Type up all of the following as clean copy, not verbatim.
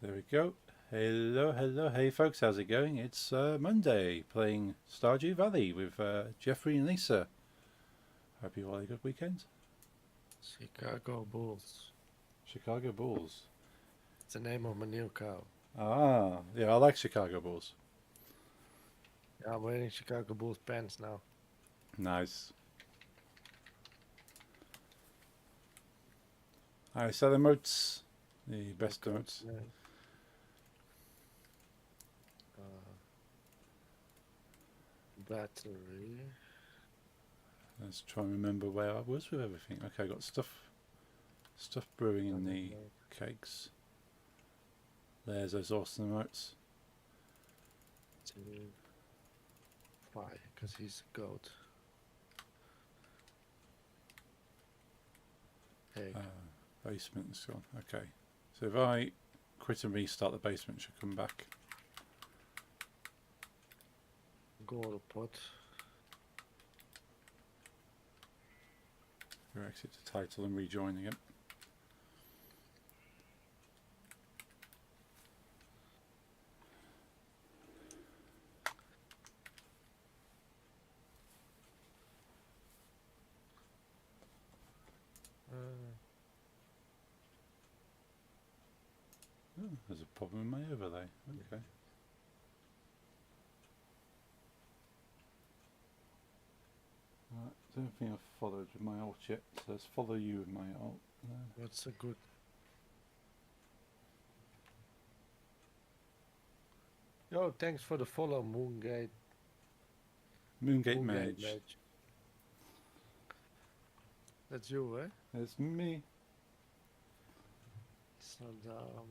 There we go. Hello, hello, hey folks, how's it going? It's Monday, playing Stardew Valley with Jeffrey and Lisa. Hope you all had a good weekend. Chicago Bulls. Chicago Bulls. It's the name of my new cow. Ah, yeah, I like Chicago Bulls. Yeah, I'm wearing Chicago Bulls pants now. Nice. Alright, so the emotes. The best emotes. Battery. Let's try and remember where I was with everything. Okay, I got stuff brewing in the cakes. There's those awesome emotes. 2, 5, because he's a goat. Egg. Basement's gone. Okay. So if I quit and restart, the basement should come back. Gold pot. Go exit to title and rejoin again. Oh, there's a problem in my overlay. Okay. Right, don't think I've followed with my alt yet. So let's follow you with my alt. What's a good? Yo, thanks for the follow, Moongate. Moongate Mage. That's you, eh? It's me. Saddam.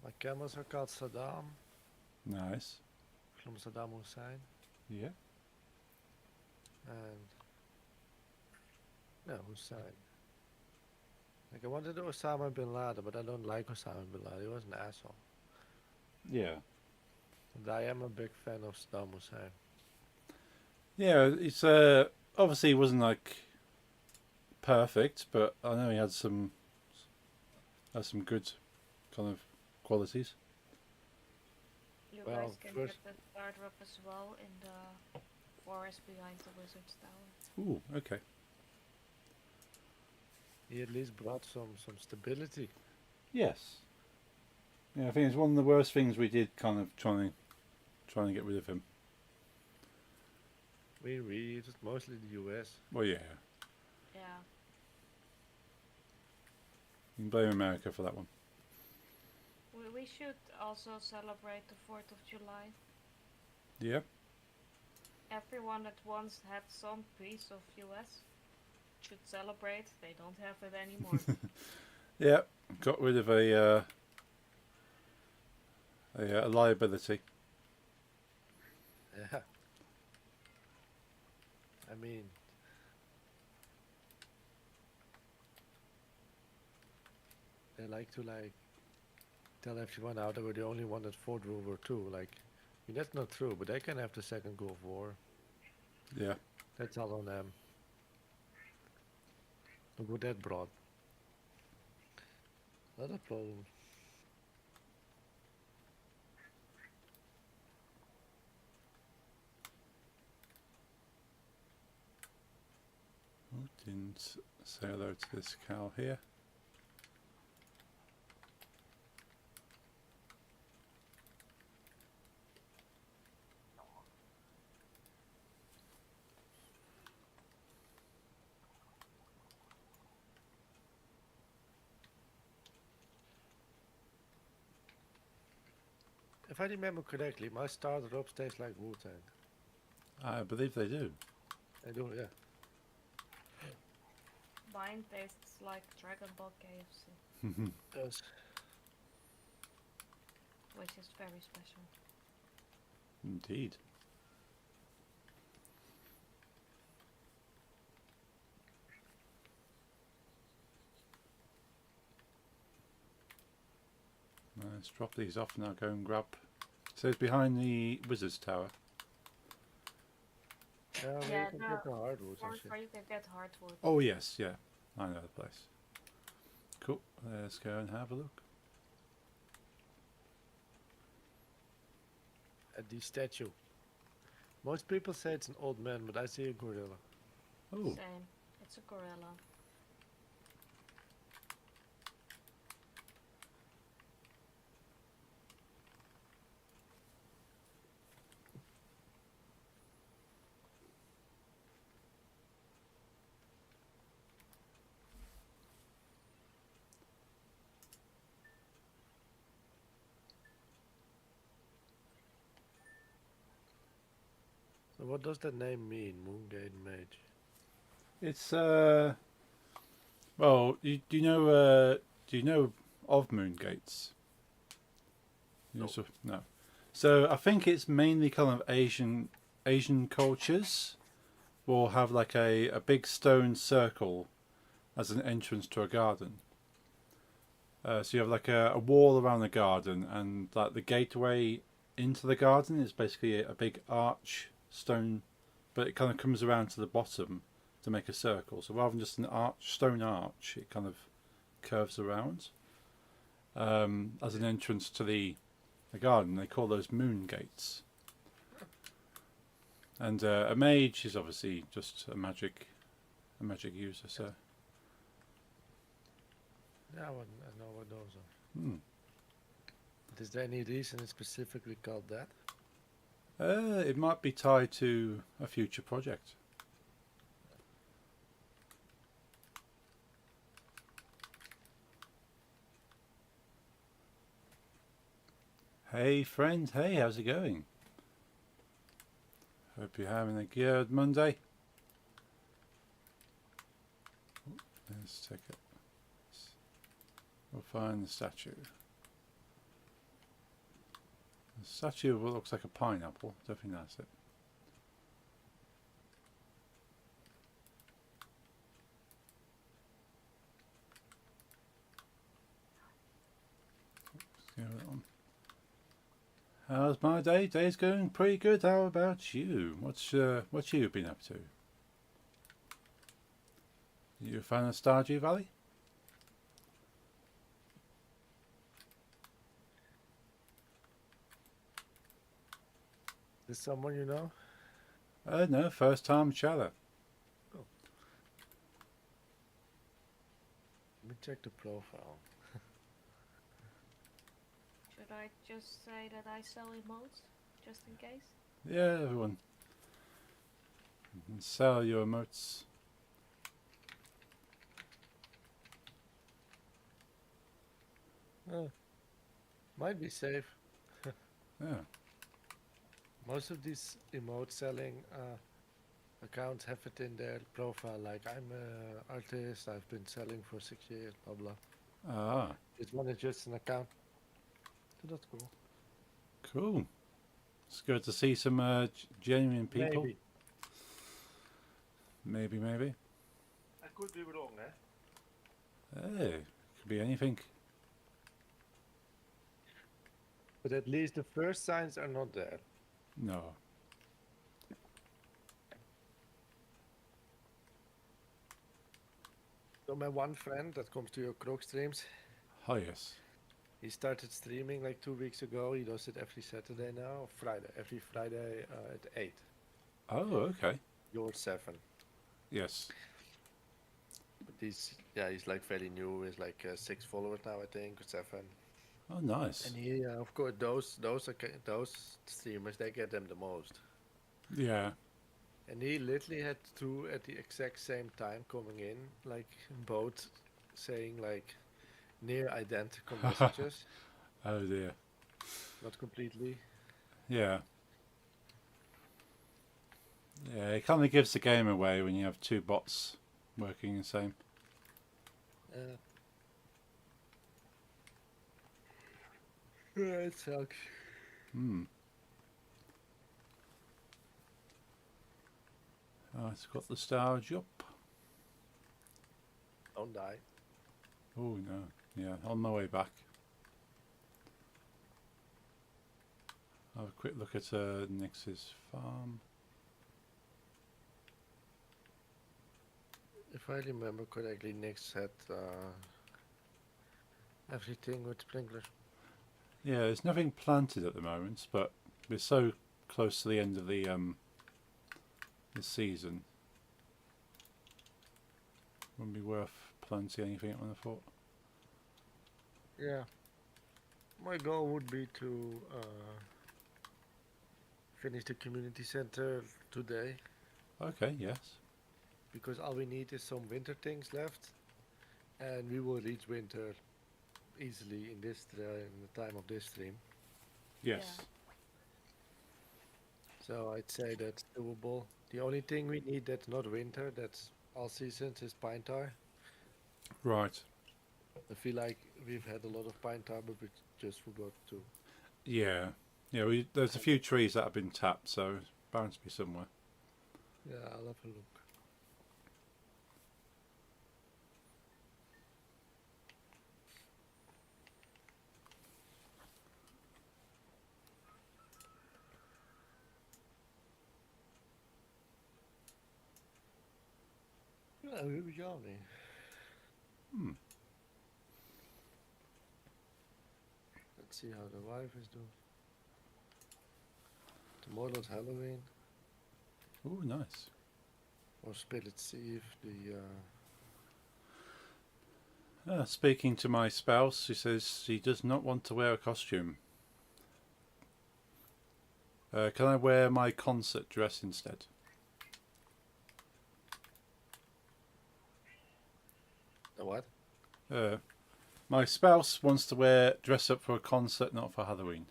My camels are called Saddam. Nice. From Saddam Hussein. Yeah. And yeah, Hussein. Like I wanted to do Osama bin Laden, but I don't like Osama bin Laden. He was an asshole. Yeah. And I am a big fan of Saddam Hussein. Yeah, it's obviously he wasn't like perfect, but I know he had some good kind of qualities. You Well, guys can first- get the starter up as well in the forest behind the wizard's tower. Ooh, okay. He at least brought some stability. Yes. Yeah, I think it's one of the worst things we did, kind of trying to get rid of him. We it's mostly the US. Well, yeah, Yeah. you can blame America for that one. We should also celebrate the 4th of July. Yeah. Everyone that once had some piece of US should celebrate. They don't have it anymore. Yeah, got rid of a liability. Yeah. I mean, they like to tell everyone out they were the only one that fought World War II. Like, I mean, that's not true, but they can have the second Gulf War. Yeah. That's all on them. Look what that brought. Not a problem. Oh, didn't say hello to this cow here. If I remember correctly, my starter up tastes like Wu-Tang. I believe they do. They do, yeah. Mine tastes like Dragon Ball KFC, Does. which is very special. Indeed. Let's drop these off now. Go and grab. So it's behind the wizard's tower. Yeah, Yeah, you can get the hardwood and shit. Or you can get hardwood. Oh yes, yeah. I know the place. Cool. Let's go and have a look. At the statue. Most people say it's an old man, but I see a gorilla. Oh, Same. It's a gorilla. So what does that name mean, Moongate Mage? it's well, do you know of moon gates? No. No. So I think it's mainly kind of Asian cultures will have like a big stone circle as an entrance to a garden. So you have like a wall around the garden, and like the gateway into the garden is basically a big arch stone, but it kind of comes around to the bottom to make a circle. So rather than just an stone arch, it kind of curves around as an entrance to the garden. They call those moon gates. And a mage is obviously just a magic user. So Yeah, I know what those are. hmm. Is there any reason it's specifically called that? It might be tied to a future project. Hey friend, hey, how's it going? Hope you're having a good Monday. Let's take it. We'll find the statue. The statue looks like a pineapple. Don't think that's it. Let's go that one. How's my day? Day's going pretty good. How about you? What you been up to? You a fan of Stardew Valley? Is someone you know? No, first time chatter. Let me check the profile. Should I just say that I sell emotes? Just in case? Yeah, everyone. You can sell your emotes. Might be safe. Yeah. Most of these emote selling accounts have it in their profile, like I'm an artist, I've been selling for 6 years, blah blah. Ah, This one is just an account. So that's cool. cool. It's good to see some genuine people. Maybe. Maybe. I could be wrong, eh? Hey, could be anything. But at least the first signs are not there. No. So my one friend that comes to your Croc streams, Oh yes. he started streaming like 2 weeks ago. He does it every Saturday now, Friday. Every Friday at 8. Oh, okay. You're 7. Yes. But he's like fairly new. He's like 6 followers now, I think, or 7. Oh, nice. And he, of course, those streamers, they get them the most. Yeah. And he literally had 2 at the exact same time coming in, like both saying like near identical messages. Oh dear. Not completely. Yeah. Yeah, it kind of gives the game away when you have two bots working the same. Yeah, it sucks. Hmm. Oh, it's got the star job. Don't die. Oh no. Yeah, on my way back. Have a quick look at Nix's farm. If I remember correctly, Nix had everything with sprinklers. Yeah, there's nothing planted at the moment, but we're so close to the end of the season. Wouldn't be worth planting anything at one, I thought. Yeah. My goal would be to finish the community center today, Okay, yes. because all we need is some winter things left, and we will reach winter easily in the time of this stream. Yes. So I'd say that's doable. The only thing we need that's not winter, that's all seasons, is pine tar. Right. I feel like we've had a lot of pine tar, but we just forgot to. Yeah. Yeah, there's a few trees that have been tapped, so it's bound to be somewhere. Yeah, I'll have a look. Ja, hoe is jou niet? Hmm. Let's see how the wife is doing. Tomorrow's Halloween, Oh, nice. or Spirit's Eve. Speaking to my spouse, she says she does not want to wear a costume. Can I wear my concert dress instead? The what? My spouse wants to dress up for a concert, not for Halloween.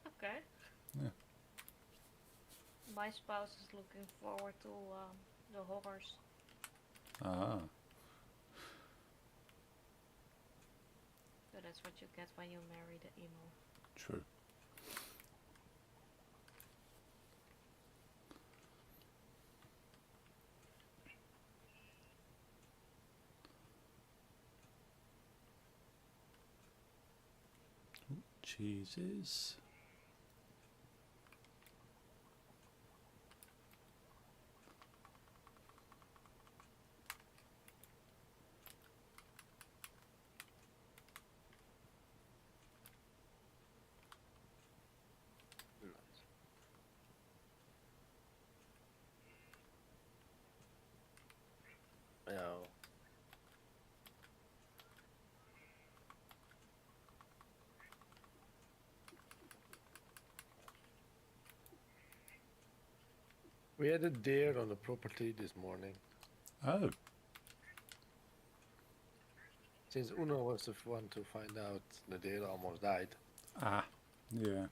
Okay. Yeah. My spouse is looking forward to the horrors. Ah. So that's what you get when you marry the emo. True. Cheeses. Yeah. We had a deer on the property this morning. Oh. Since Uno was the one to find out, the deer almost died. Ah. Yeah.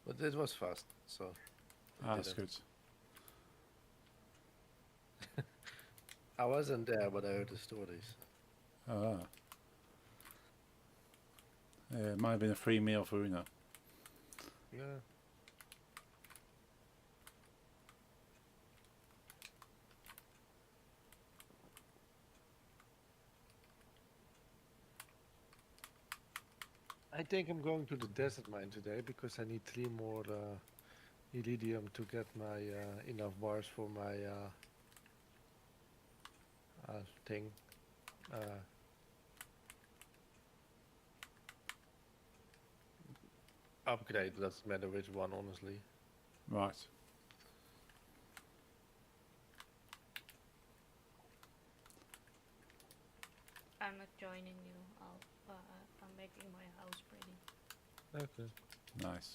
But it was fast, so. That's good. I wasn't there, but I heard the stories. Ah. Yeah, it might have been a free meal for Una. Yeah. I think I'm going to the desert mine today because I need 3 more iridium to get my enough bars for my thing. Upgrade, doesn't matter which one, honestly. Right. I'm not joining you. I'm making my house pretty. Okay. Nice.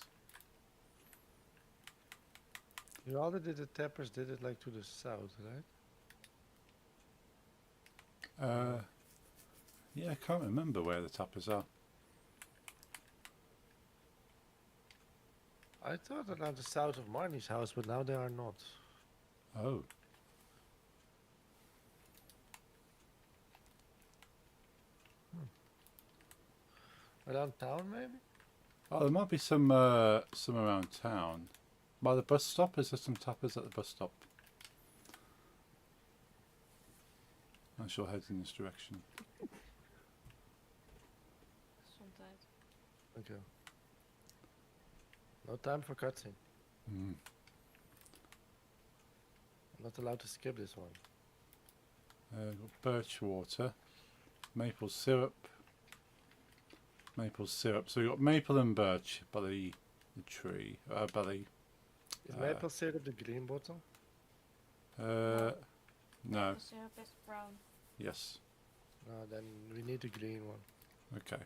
You already did the tappers, did it like to the south, right? Yeah, I can't remember where the tappers are. I thought around the south of Marnie's house, but now they are not. Oh. Around town, maybe? Oh, there might be some around town. By the bus stop, is there some tappers at the bus stop? I shall head in this direction. Sometimes. Okay. No time for cutscene. Mm. Not allowed to skip this one. Got birch water, maple syrup. Maple syrup. So we got maple and birch by the tree. By the Is maple syrup the green bottle? no. The syrup is brown. Yes. No, then we need the green one. Okay.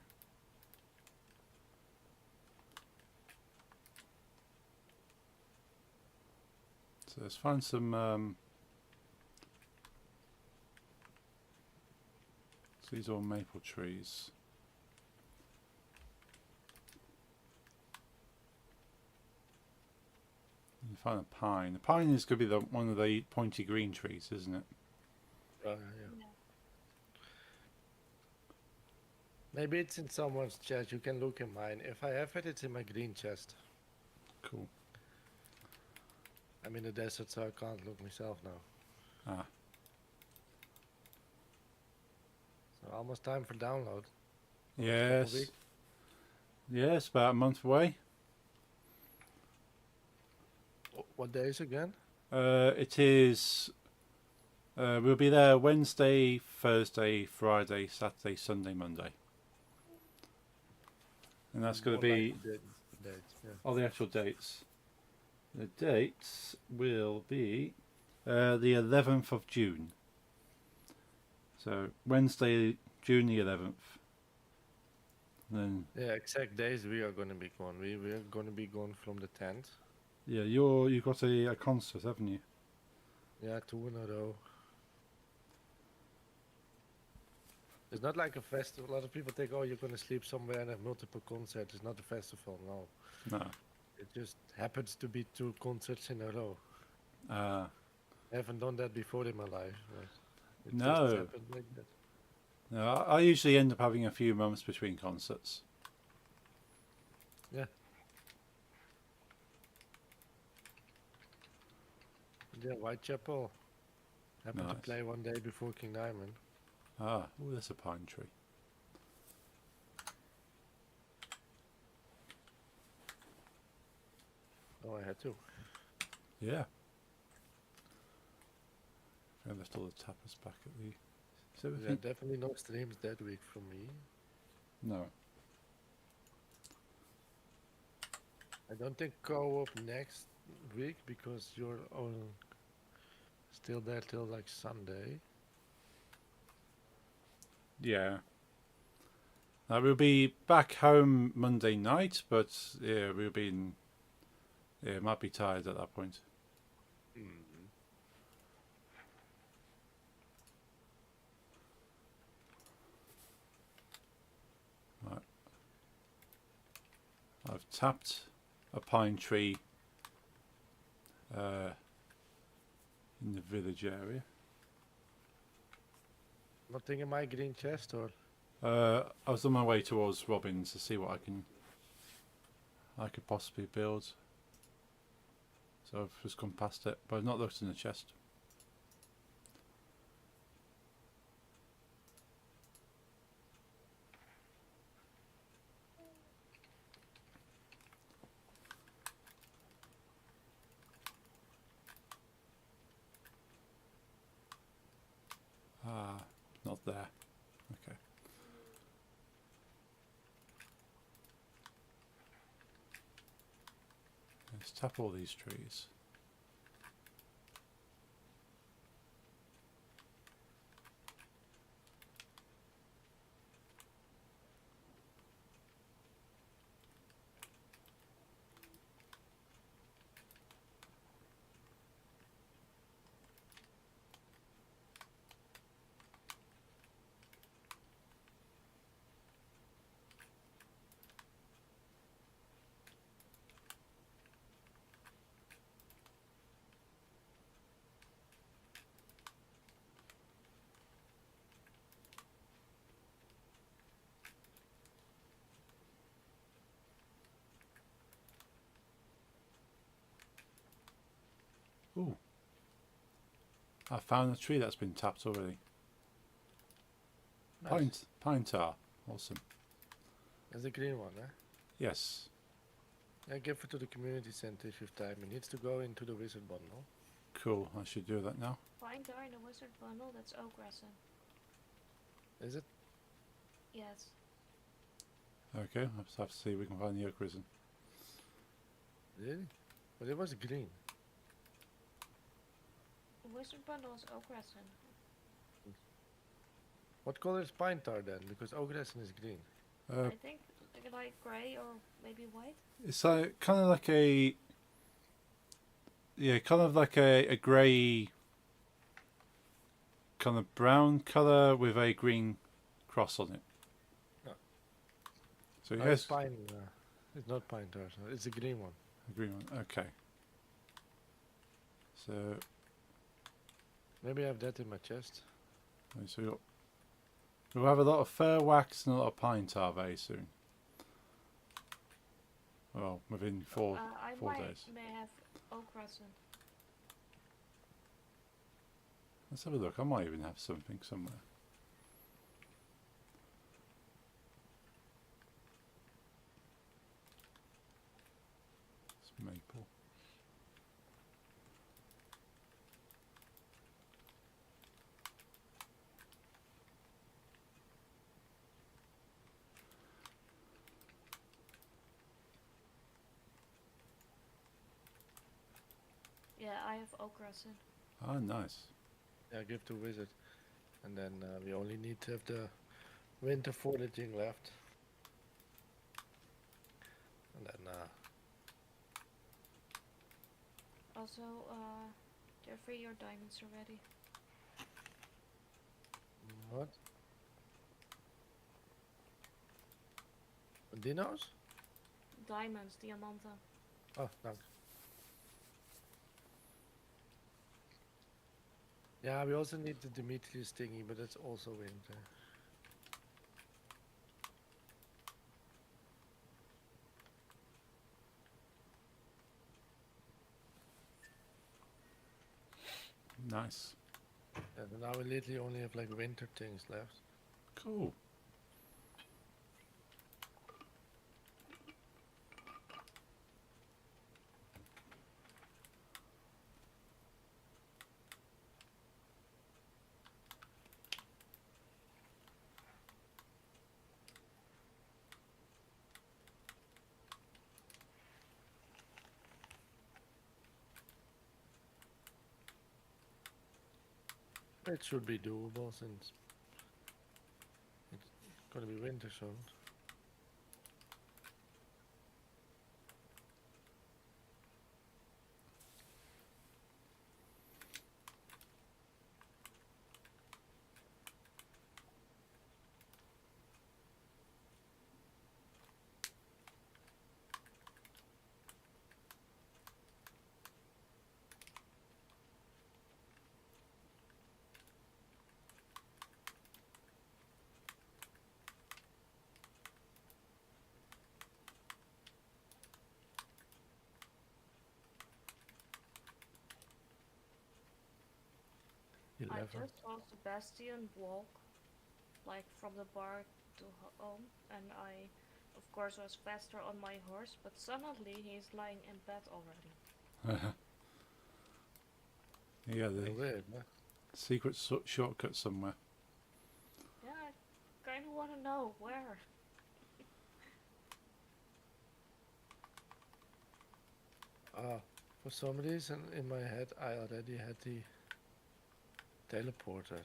So let's find some. So these are all maple trees. You find a pine. The pine is going to be one of the pointy green trees, isn't it? Yeah. Yeah. Maybe it's in someone's chest. You can look in mine. If I have it, it's in my green chest. Cool. I'm in the desert, so I can't look myself now. Ah, So almost time for download. yes. weeks. Yes, about a month away. What days again? It is. We'll be there Wednesday, Thursday, Friday, Saturday, Sunday, Monday. And that's going to More be like dates, yeah. all the actual dates. The dates will be the 11th of June. So Wednesday, June the 11th. And then Yeah, exact days we are gonna be gone. We are gonna be gone from the 10th. yeah, you've got a concert, haven't you? Yeah, 2 in a row. It's not like a festival. A lot of people think, oh, you're gonna sleep somewhere and have multiple concerts. It's not a festival, no. No. It just happens to be 2 concerts in a row. Uh, I haven't done that before in my life. But it No. just happened like that. no, I usually end up having a few months between concerts. Yeah, Whitechapel. Happened to Nice. play one day before King Diamond. Ah, oh, there's a pine tree. Oh, I had to. Yeah. I left all the tappers back at the. Is Yeah, everything? definitely no streams that week for me. No. I don't think co-op next week because you're still there till like Sunday. Yeah. We'll be back home Monday night, but yeah, we'll be in. Yeah, might be tired at that point. Right. I've tapped a pine tree in the village area. Nothing in my green chest or I was on my way towards Robin's to see what I could possibly build. So I've just gone past it, but I've not looked in the chest. Ah, not there. Okay. Let's tap all these trees. Ooh. I found a tree that's been tapped already. nice. Pine tar. Awesome. That's the green one, eh? Yes. Yeah, give it to the community center if you have time. It needs to go into the wizard bundle. Cool. I should do that now. Find her in the wizard bundle. That's oak resin. Is it? Yes. Okay. I'll just have to see if we can find the oak resin. Really? But it was green. The wizard bundle is oak resin. What color is pine tar then? Because oak resin is green. Uh, I think like grey or maybe white. it's like kind of like a kind of like a grey, kind of brown color with a green cross on it. Oh. So Oh, yes, it's pine. It's not pine tar. So it's a green one. a green one. Okay. So Maybe I have that in my chest. we'll have a lot of fir wax and a lot of pine tar very soon. Well, within four I days. may have oak resin. Let's have a look. I might even have something somewhere. It's maple. Yeah, I have oak resin. Ah, nice. Yeah, give to wizard. And then we only need to have the winter foraging left. And then Also, Jeffrey, your diamonds are ready. what? Dinos? Diamonds, diamanten. Oh, dank. Yeah, we also need the Demetrius thingy, but that's also winter. Nice. Yeah, but now we literally only have like winter things left. Cool. It should be doable since it's gonna be winter soon. I 11. just saw Sebastian walk, like from the bar to home, and I, of course, was faster on my horse, but suddenly he's lying in bed already. Yeah, the Weird, huh? secret shortcut somewhere. Yeah, I kind of want to know where. For some reason in my head I already had the teleporter.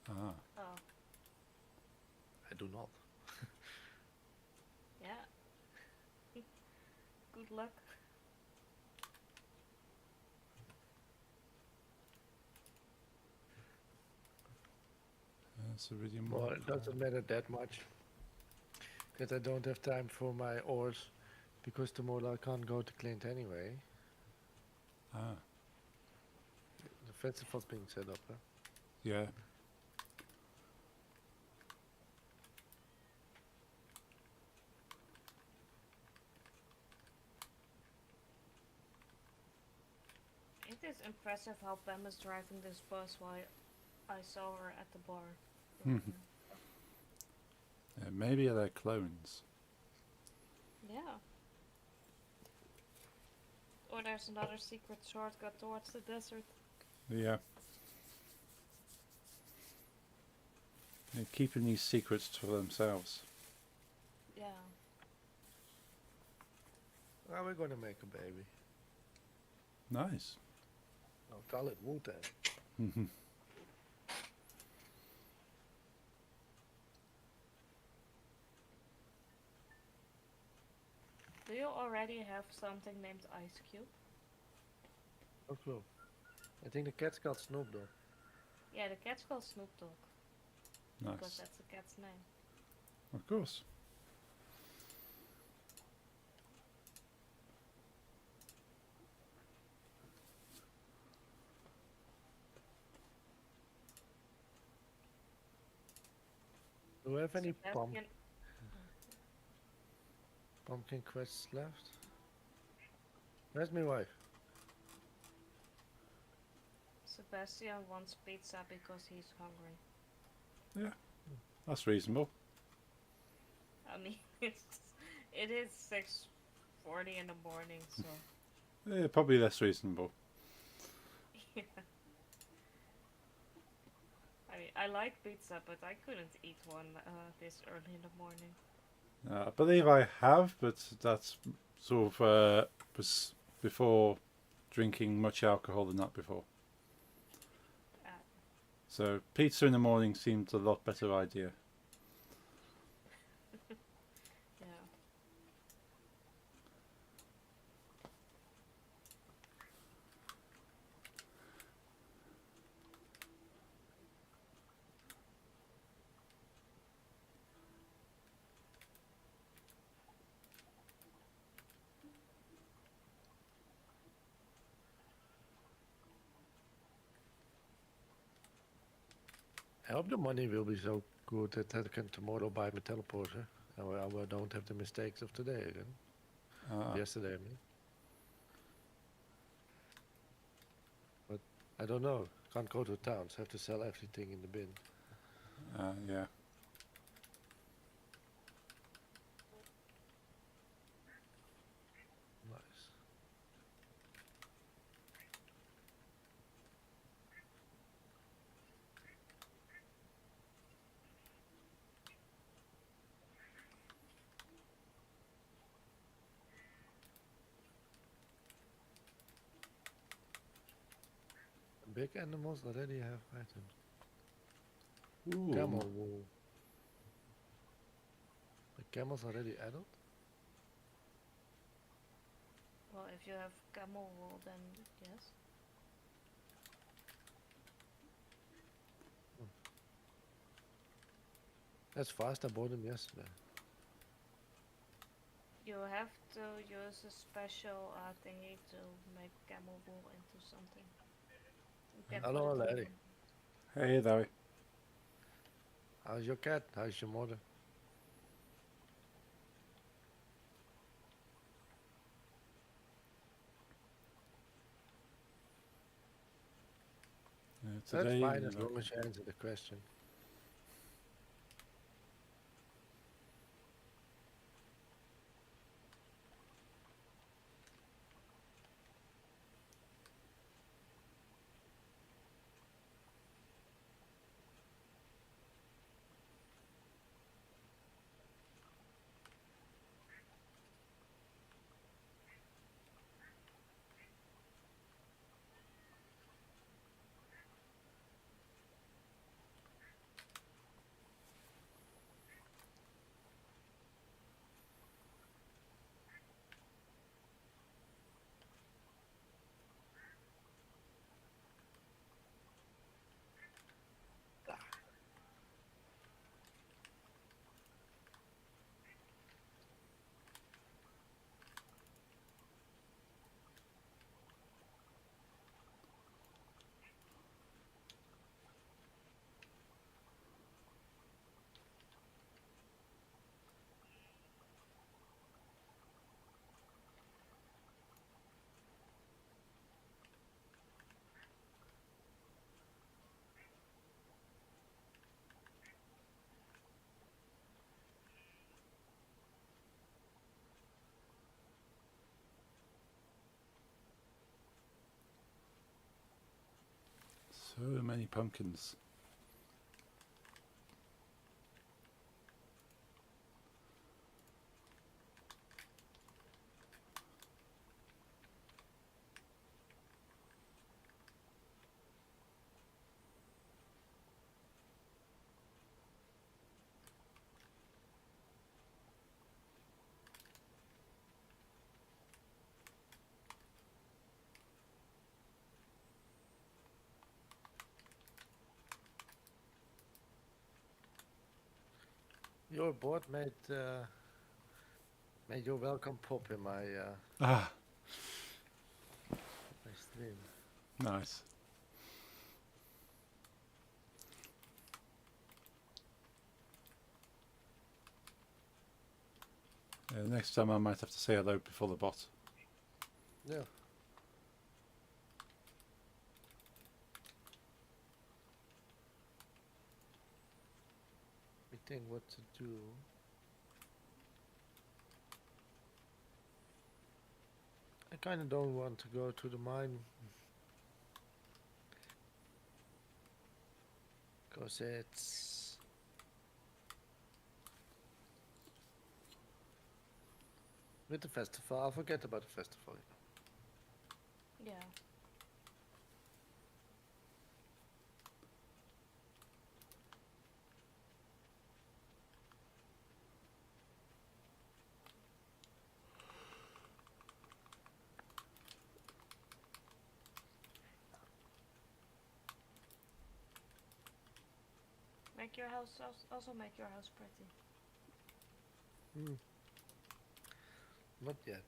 Ah, Oh, I do not. yeah. Good luck. that's iridium. Well, it doesn't matter that much. Because I don't have time for my ores. Because tomorrow I can't go to Clint anyway. Ah, The festival's being set up, huh? yeah. It is impressive how Pam is driving this bus while I saw her at the bar. Mhm. Yeah, maybe they're clones. Yeah. Or there's another secret shortcut towards the desert. Yeah. They're keeping these secrets to themselves. Yeah. Well, we're gonna make a baby. Nice. I'll call it Wu-Tang. Do you already have something named Ice Cube? Oh, cool. I think the cat's called Snoop though. Yeah, the cat's called Snoop Dogg. Because Nice. that's the cat's name. Of course. Do we have any Sebastian, pumpkin quests left? Where's my wife? Sebastian wants pizza because he's hungry. Yeah. That's reasonable. I mean, it is 6:40 in the morning, so Yeah, probably less reasonable. yeah. I mean, I like pizza, but I couldn't eat one this early in the morning. I believe I have, but that's sort of was before drinking much alcohol the night before. Uh, So pizza in the morning seemed a lot better idea. yeah. I hope the money will be so good that I can tomorrow buy my teleporter. And I don't have the mistakes of today again. Yesterday, I mean. But I don't know. Can't go to towns. Have to sell everything in the bin. Yeah. Nice. Big animals already have items. Ooh. Camel wool. The camel's already adult? Well, if you have camel wool, then yes. That's fast. I bought them yesterday. You have to use a special thingy to make camel wool into something. You can Hello, put it lady. Hey there. How's your cat? How's your mother? That's Today, fine as long as you answer the question. So many pumpkins. Your board made your welcome pop in Ah, my stream. nice. Next time I might have to say hello before the bot. Yeah. We think what to do. I kind of don't want to go to the mine because it's with the festival. I'll forget about the festival. Yeah. Make your house also make your house pretty. Not yet.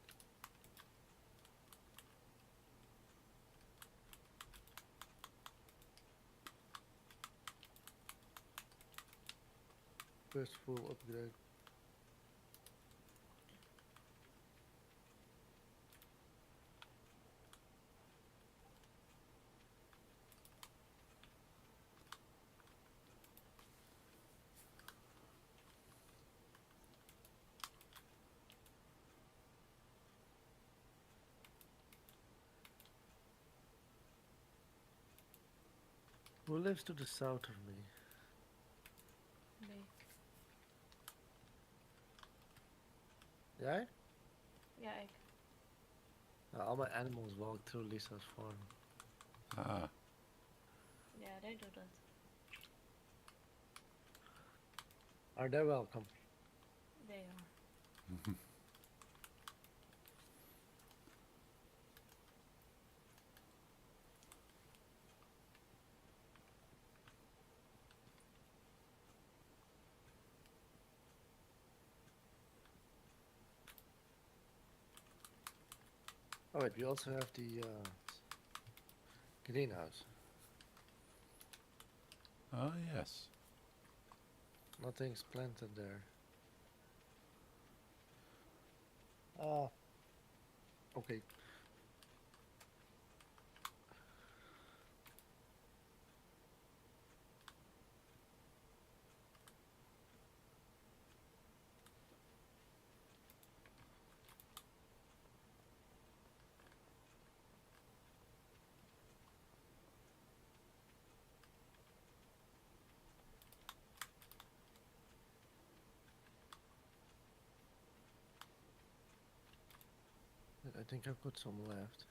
First full upgrade. Who lives to the south of me? Me. Yeah? Yeah, ik. All my animals walk through Lisa's farm. Ah, Yeah, they do that. Are they welcome? They are. Oh wait, we also have the greenhouse. ah, yes. Nothing's planted there. Ah. Okay. I think I've got some left.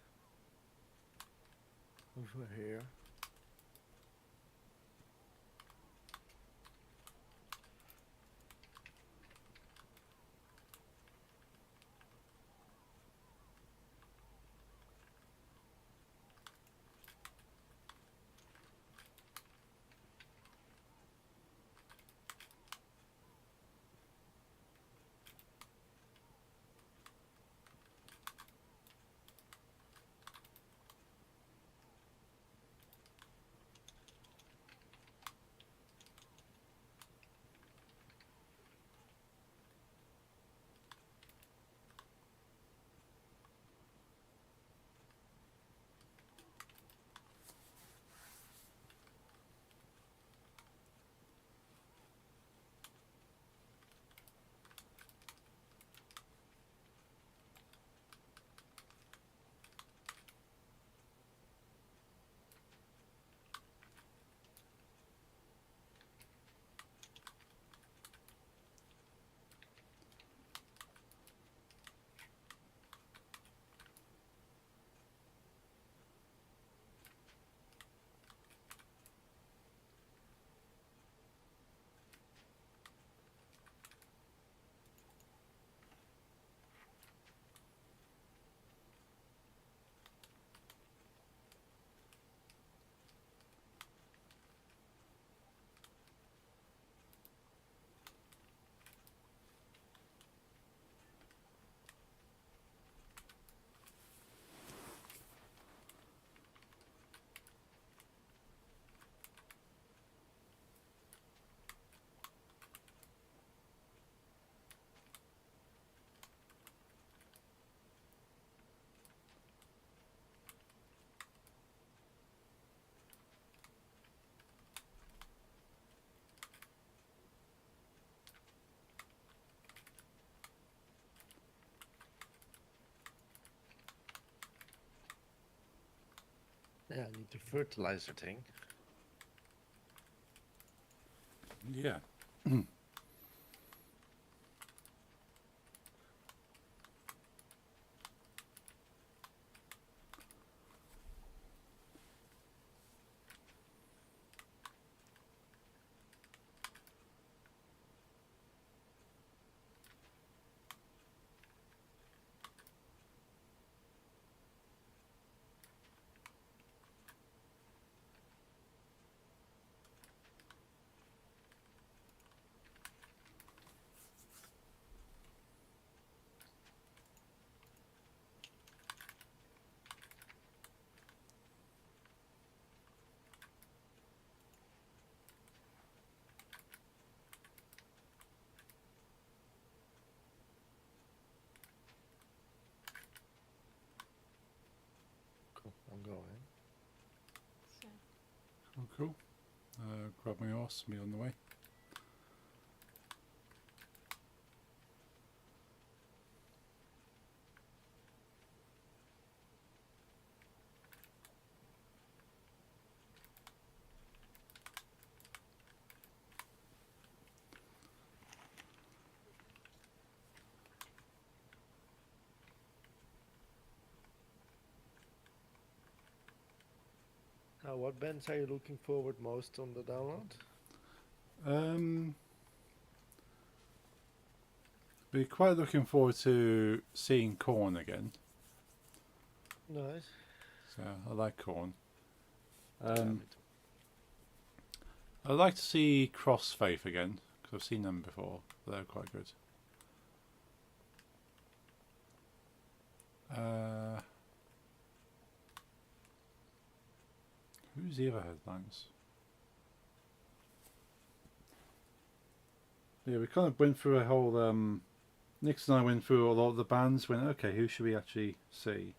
Over here. Yeah, I need the fertilizer thing. Yeah. Cool, I'm going. So, Oh, cool. Grab my horse, be on the way. Now, what bands are you looking forward most on the download? Be quite looking forward to seeing Corn again. Nice. So I like Corn. Yeah, me too. I'd like to see Crossfaith again because I've seen them before. But they're quite good. Who's the other headlines? Yeah, we kind of went through a whole. Nix and I went through a lot of the bands. Went, okay, who should we actually see?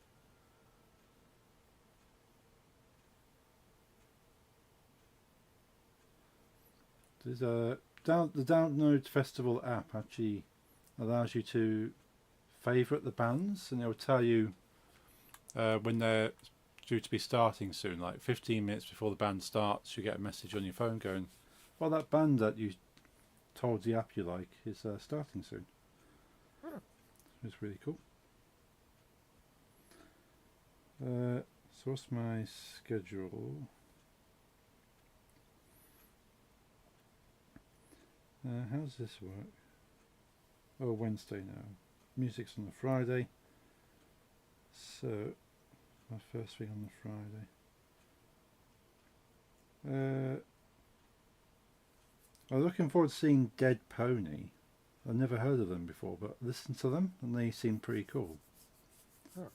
There's a the Download Festival app actually allows you to favourite the bands, and it'll tell you when they're due to be starting soon. Like 15 minutes before the band starts, you get a message on your phone going, "Well, that band that you told the app you like is starting soon." Huh. It's really cool. So what's my schedule? How does this work? Oh, Wednesday now. Music's on the Friday. So, my first thing on the Friday. I'm looking forward to seeing Dead Pony. I've never heard of them before, but listened to them and they seem pretty cool. Huh.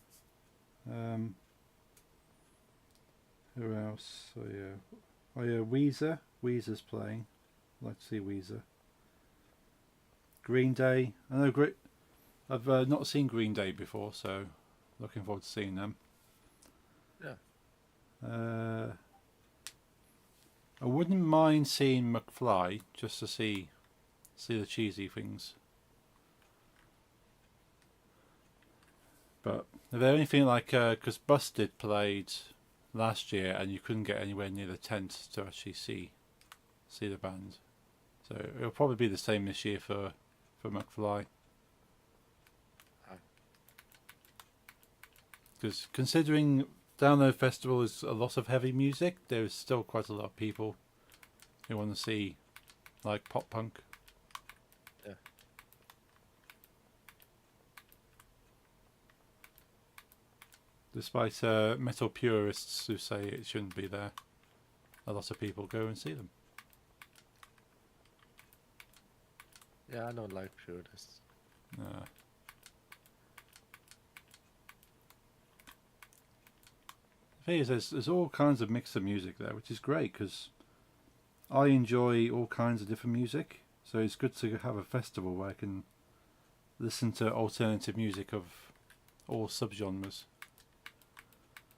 Who else? Oh yeah, Weezer. Weezer's playing. I'd like to see Weezer. Green Day. I know I've not seen Green Day before, so looking forward to seeing them. Yeah. I wouldn't mind seeing McFly just to see the cheesy things. But if there anything like because Busted played last year and you couldn't get anywhere near the tent to actually see the band, so it'll probably be the same this year for McFly. Because considering Download Festival is a lot of heavy music, there is still quite a lot of people who want to see like pop punk. Yeah. Despite metal purists who say it shouldn't be there, a lot of people go and see them. Yeah, I don't like purists. The thing is, there's all kinds of mix of music there, which is great because I enjoy all kinds of different music. So it's good to have a festival where I can listen to alternative music of all subgenres.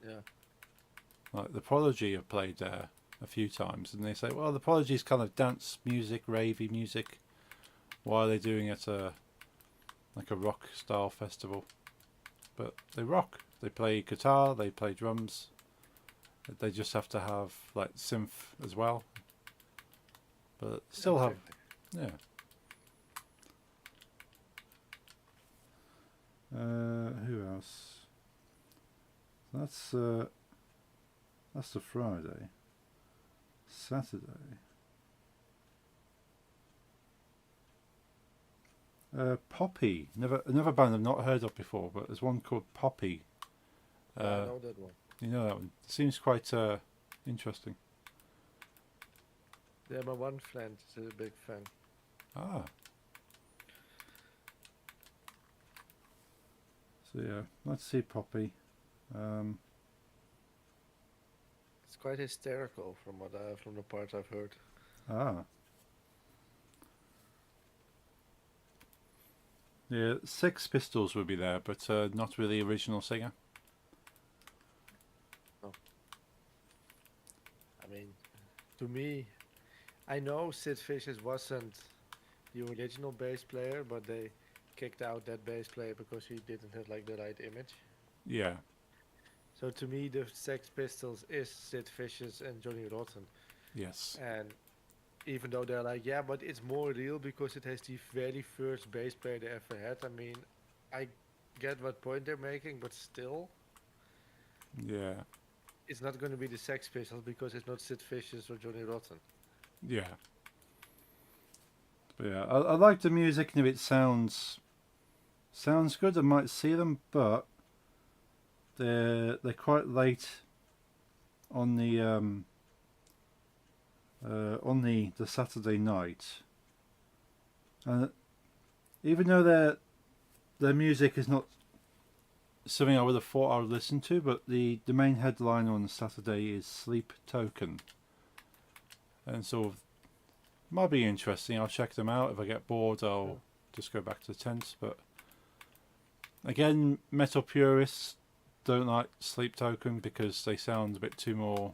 Yeah. Like the Prodigy have played there a few times, and they say, well, the Prodigy is kind of dance music, ravey music. Why are they doing it like a rock style festival? But they rock. They play guitar, they play drums, They just have to have like synth as well, but still have, Exactly. yeah. Who else? That's the Friday. Saturday. Poppy. Never another band I've not heard of before, but there's one called Poppy. Yeah, I know that one. You know that one. Seems quite interesting. Yeah, my one friend is a big fan. Ah. So yeah, let's see Poppy. Um, It's quite hysterical from the parts I've heard. ah. Yeah, Sex Pistols would be there, but not really original singer. No, I mean, to me, I know Sid Vicious wasn't the original bass player, but they kicked out that bass player because he didn't have like the right image. Yeah. So to me, the Sex Pistols is Sid Vicious and Johnny Rotten, Yes. and even though they're like, yeah, but it's more real because it has the very first bass player they ever had. I mean, I get what point they're making, but still, Yeah. it's not going to be the Sex Pistols because it's not Sid Vicious or Johnny Rotten. Yeah. But yeah, I like the music, and if it sounds good, I might see them, but they're quite late on the Saturday night, and even though their music is not something I would have thought I would listen to, but the main headline on Saturday is Sleep Token, and sort of might be interesting. I'll check them out. If I get bored, I'll just go back to the tents. But again, metal purists don't like Sleep Token because they sound a bit too more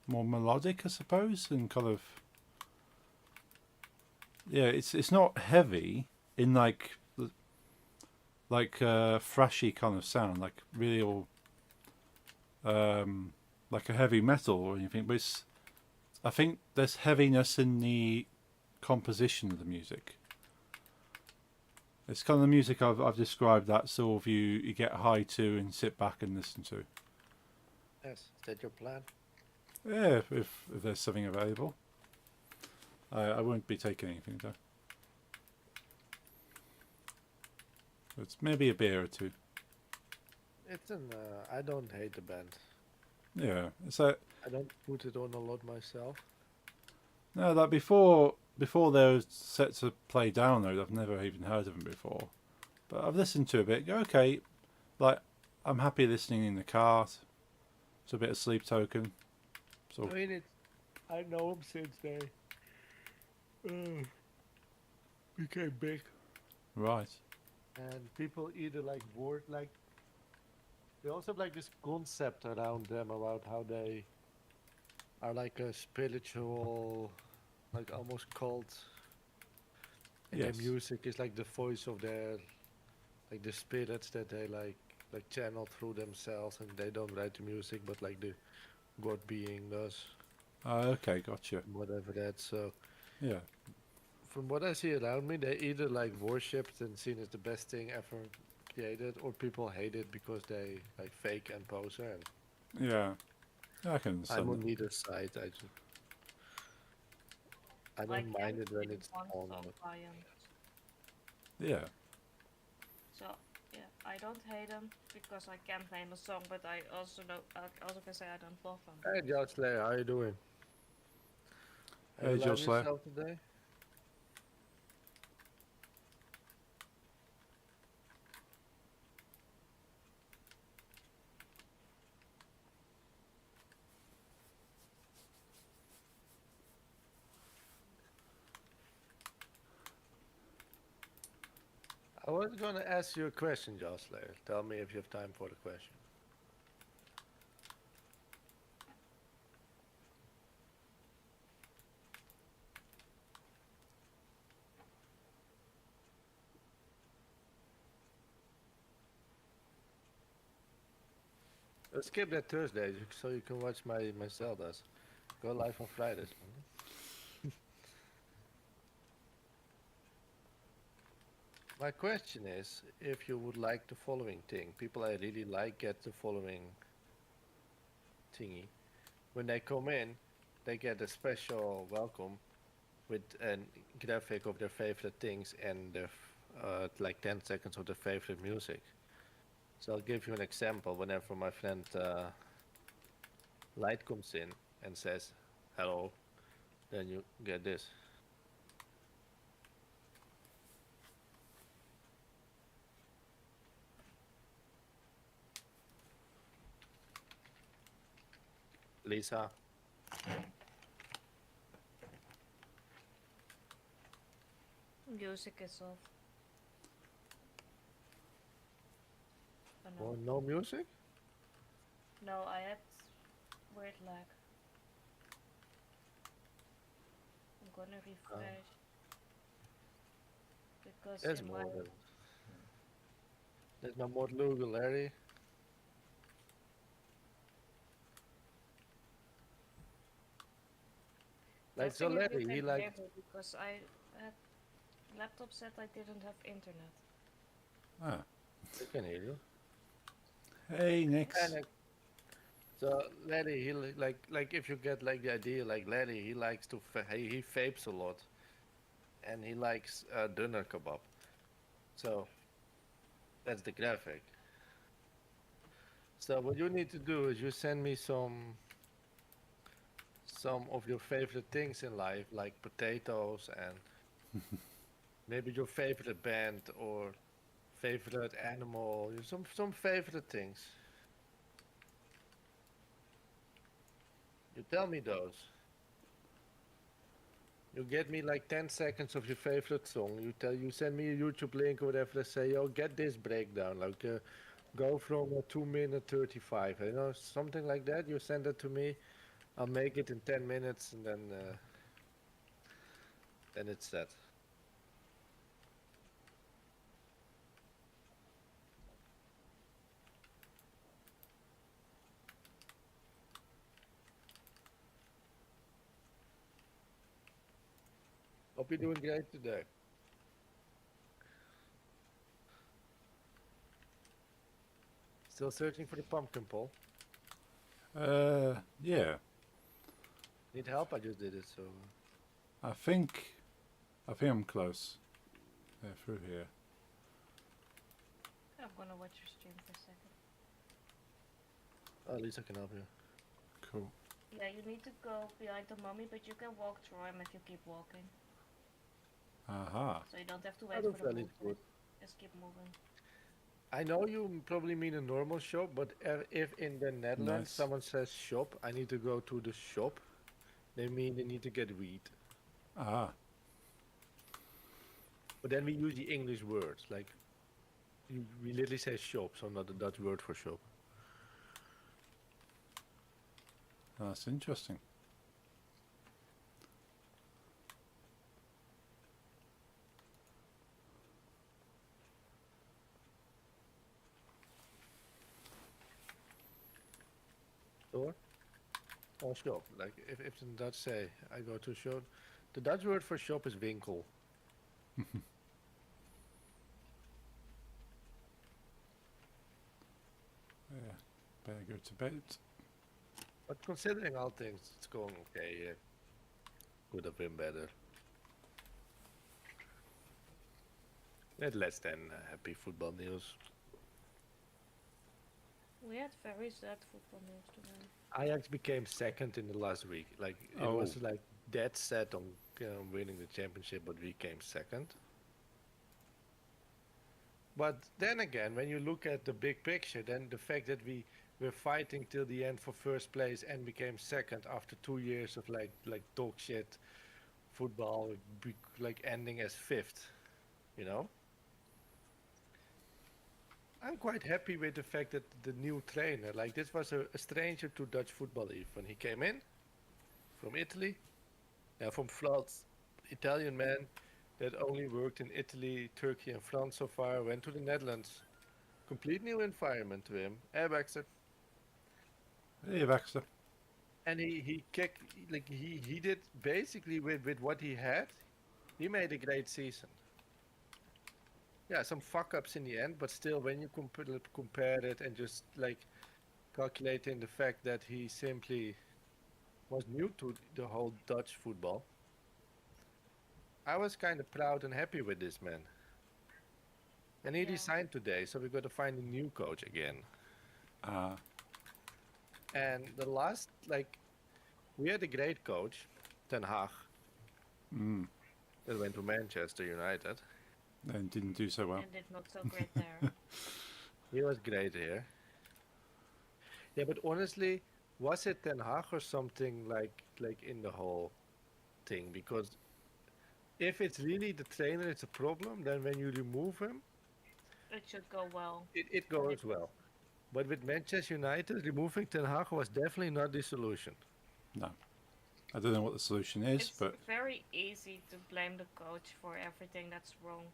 melodic, I suppose, and kind of, yeah. It's not heavy in like thrashy kind of sound, like real like a heavy metal or anything. But I think there's heaviness in the composition of the music. It's kind of the music I've described that sort of you get high to and sit back and listen to. Yes, is that your plan? Yeah, if there's something available. I won't be taking anything though. It's maybe a beer or two. It's an. I don't hate the band. Yeah, it's a I don't put it on a lot myself. no. Like before they were set to play download, I've never even heard of them before. But I've listened to a bit. Go okay, like I'm happy listening in the car. It's a bit of Sleep Token. So I mean, I know them since they became big, right. and people either like bored like. They also have like this concept around them about how they are like a spiritual, like almost cult, and their Yes. music is like the voice of their, like the spirits that they like channel through themselves, and they don't write the music, but like the god being does, Okay, gotcha. whatever that. So Yeah. from what I see around me, they either like worshipped and seen as the best thing ever created, or people hate it because they like fake and poser. And Yeah. I can I'm understand on that. neither side. I I don't mind can't it when be it's one on. so But violent. Yeah. So yeah, I don't hate them because I can't name a song, but I also can say I don't love them. hey, Josh Slayer, how you doing? Have Hey, you Joe loved Slayer. yourself today? I was gonna ask you a question, Josh Slayer. Tell me if you have time for the question. Skip that Thursday so you can watch my Zeldas. Go live on Fridays, man. My question is if you would like the following thing. People I really like get the following thingy. When they come in, they get a special welcome with a graphic of their favorite things and their like 10 seconds of their favorite music. So I'll give you an example. Whenever my friend Light comes in and says hello, then you get this. Lisa, Music is off. Oh no. oh, no music? No, I had weird lag. I'm gonna refresh. Because There's in my more than. There's my mod logo, Larry. Like so testing if you Larry, he can like hear me because I had laptop said I didn't have internet. Ah. I can hear you. Hey, Nix. And so Larry, he like if you get like the idea, like Larry, he likes to he vapes a lot, and he likes doner kebab. So that's the graphic. So what you need to do is you send me some of your favorite things in life, like potatoes and maybe your favorite band or favorite animal, some favorite things. You tell me those. You get me like 10 seconds of your favorite song. You send me a YouTube link or whatever. Say, yo, get this breakdown. Like, go from 2 minute 35. You know, something like that. You send it to me. I'll make it in 10 minutes, and then it's set. Hope you're doing great today. Still searching for the pumpkin pole. Yeah. Need help? I just did it. So I think I'm close. Yeah, through here. I'm gonna watch your stream for a second. at least I can help you. Cool. Yeah, you need to go behind the mummy, but you can walk through him if you keep walking. Aha. So you don't have to I wait don't for the feel it's good. movement. Just keep moving. I know you probably mean a normal shop, but if in the Netherlands Nice. someone says shop, I need to go to the shop. They mean they need to get weed. Ah. But then we use the English words, like we literally say shop, so not the Dutch word for shop. That's interesting. Store or shop. Like if the Dutch say I go to shop, the Dutch word for shop is winkel. Yeah. Better go to bed. But considering all things, it's going okay. Yeah. Could have been better. We had less than happy football news. We had very sad football news today. Ajax became second in the last week. Like it Oh. was like dead set on winning the championship, but we came second. But then again, when you look at the big picture, then the fact that we were fighting till the end for first place and became second after 2 years of like dog shit football, like ending as fifth, you know. I'm quite happy with the fact that the new trainer, like this was a stranger to Dutch football even. He came in from Italy, from France, Italian man that only worked in Italy, Turkey and France so far, went to the Netherlands. Complete new environment to him. Baxter. Hey, Baxter. And he kicked like he did basically with what he had. He made a great season. Yeah, some fuck ups in the end, but still, when you compare it and just like calculating the fact that he simply was new to the whole Dutch football, I was kind of proud and happy with this man. And he Yeah. resigned today, so we got to find a new coach again. Ah, And the last, like, we had a great coach, Ten Hag, mm, that went to Manchester United. and didn't do so well. And did not so great there. He was great here. Yeah, but honestly, was it Ten Hag or something like in the whole thing? Because if it's really the trainer, it's a problem. Then when you remove him, It should go well. it And goes well. But with Manchester United, removing Ten Hag was definitely not the solution. No, I don't know what the solution is, it's but very easy to blame the coach for everything that's wrong.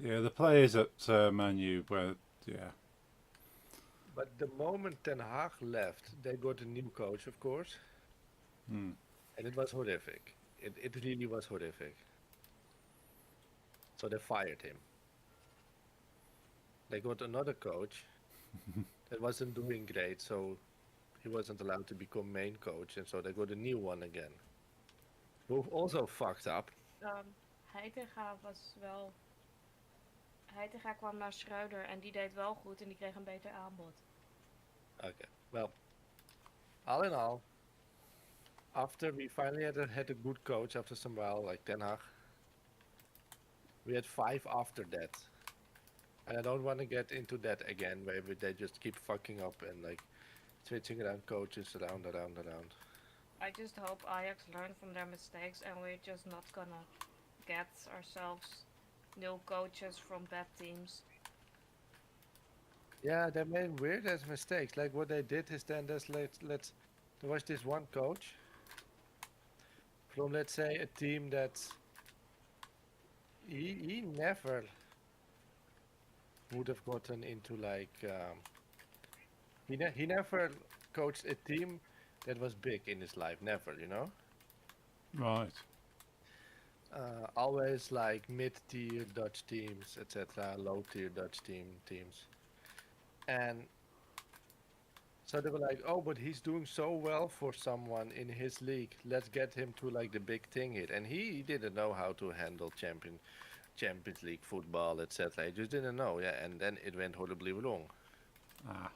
yeah, the players at Man U were, yeah, But the moment Ten Hag left, they got a new coach, of course, mm, and it was horrific. It really was horrific. So they fired him. They got another coach that wasn't doing great, so he wasn't allowed to become main coach, and so they got a new one again. Who also fucked up. Heitinga was wel. Heitinga kwam naar Schreuder en die deed wel goed en die kreeg een beter aanbod. Okay, well, all in all, after we finally had a good coach after some while, like Ten Hag, we had 5 after that. And I don't want to get into that again, where they just keep fucking up and like switching around coaches around. I just hope Ajax learned from their mistakes and we're just not gonna get ourselves new coaches from bad teams. Yeah, they made weird ass mistakes. Like what they did is then there was this one coach from, let's say, a team that he never would have gotten into like he never coached a team that was big in his life. Never, you know. right. Always like mid-tier Dutch teams, etc. Low-tier Dutch teams, and so they were like, "Oh, but he's doing so well for someone in his league. Let's get him to like the big thing here." And he didn't know how to handle Champions League football, etc. He just didn't know, yeah. And then it went horribly wrong. Ah.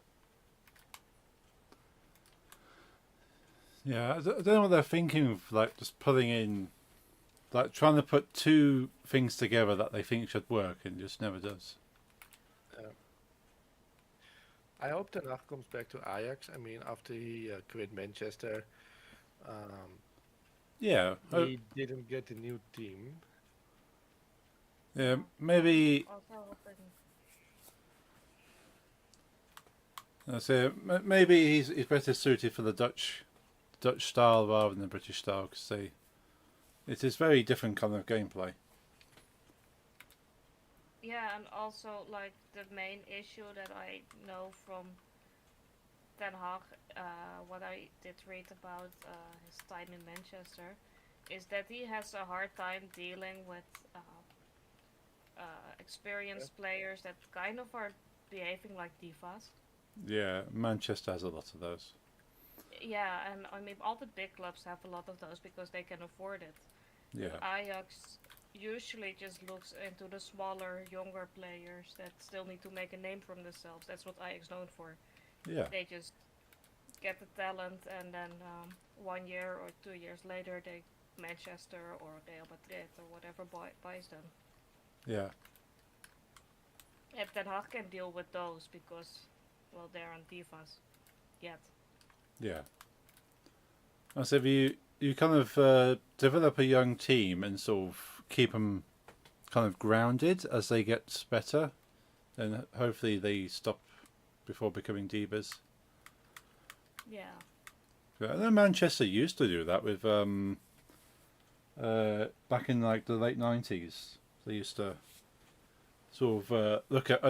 Yeah, I don't know what they're thinking of, like just putting in, like trying to put two things together that they think should work and just never does. I hope Ten Hag comes back to Ajax. I mean, after he quit Manchester, Yeah, he didn't get a new team. yeah, maybe Also hoping. I say maybe he's better suited for the Dutch style rather than the British style because it is very different kind of gameplay. Yeah, and also like the main issue that I know from Ten Hag, what I did read about his time in Manchester, is that he has a hard time dealing with experienced players that kind of are behaving like divas. Yeah, Manchester has a lot of those. Yeah, and I mean all the big clubs have a lot of those because they can afford it. Yeah, Ajax usually just looks into the smaller, younger players that still need to make a name for themselves. That's what Ajax known for. yeah, They just get the talent, and then 1 year or 2 years later, they Manchester or Real Madrid or whatever buys them. yeah. And Ten Hag can deal with those because, well, they aren't divas yet. Yeah. I said you kind of develop a young team and sort of keep them kind of grounded as they get better, then hopefully they stop before becoming divas. Yeah. Yeah, I know Manchester used to do that with back in like the late 90s. They used to sort of look at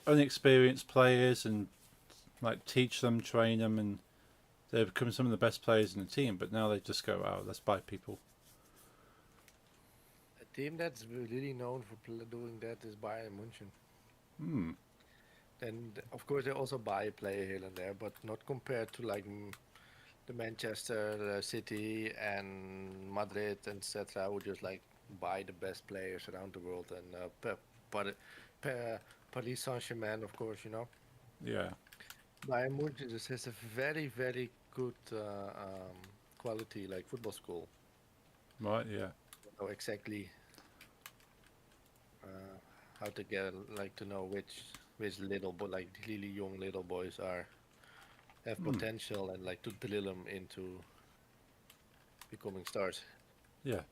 unexperienced players and like teach them, train them, and they become some of the best players in the team, but now they just go, "Oh, let's buy people." A team that's really known for doing that is Bayern München. Hmm. Then, of course, they also buy a player here and there, but not compared to like the Manchester City and Madrid, etc., who just like buy the best players around the world. And Par- Pa- Paris Saint-Germain, of course, you know. Yeah. Bayern München just has a very, very good quality, like football school. Right. Yeah. Know exactly uh, how to get like to know which little but like really young little boys are have Hmm. potential and like to drill them into becoming stars. Yeah.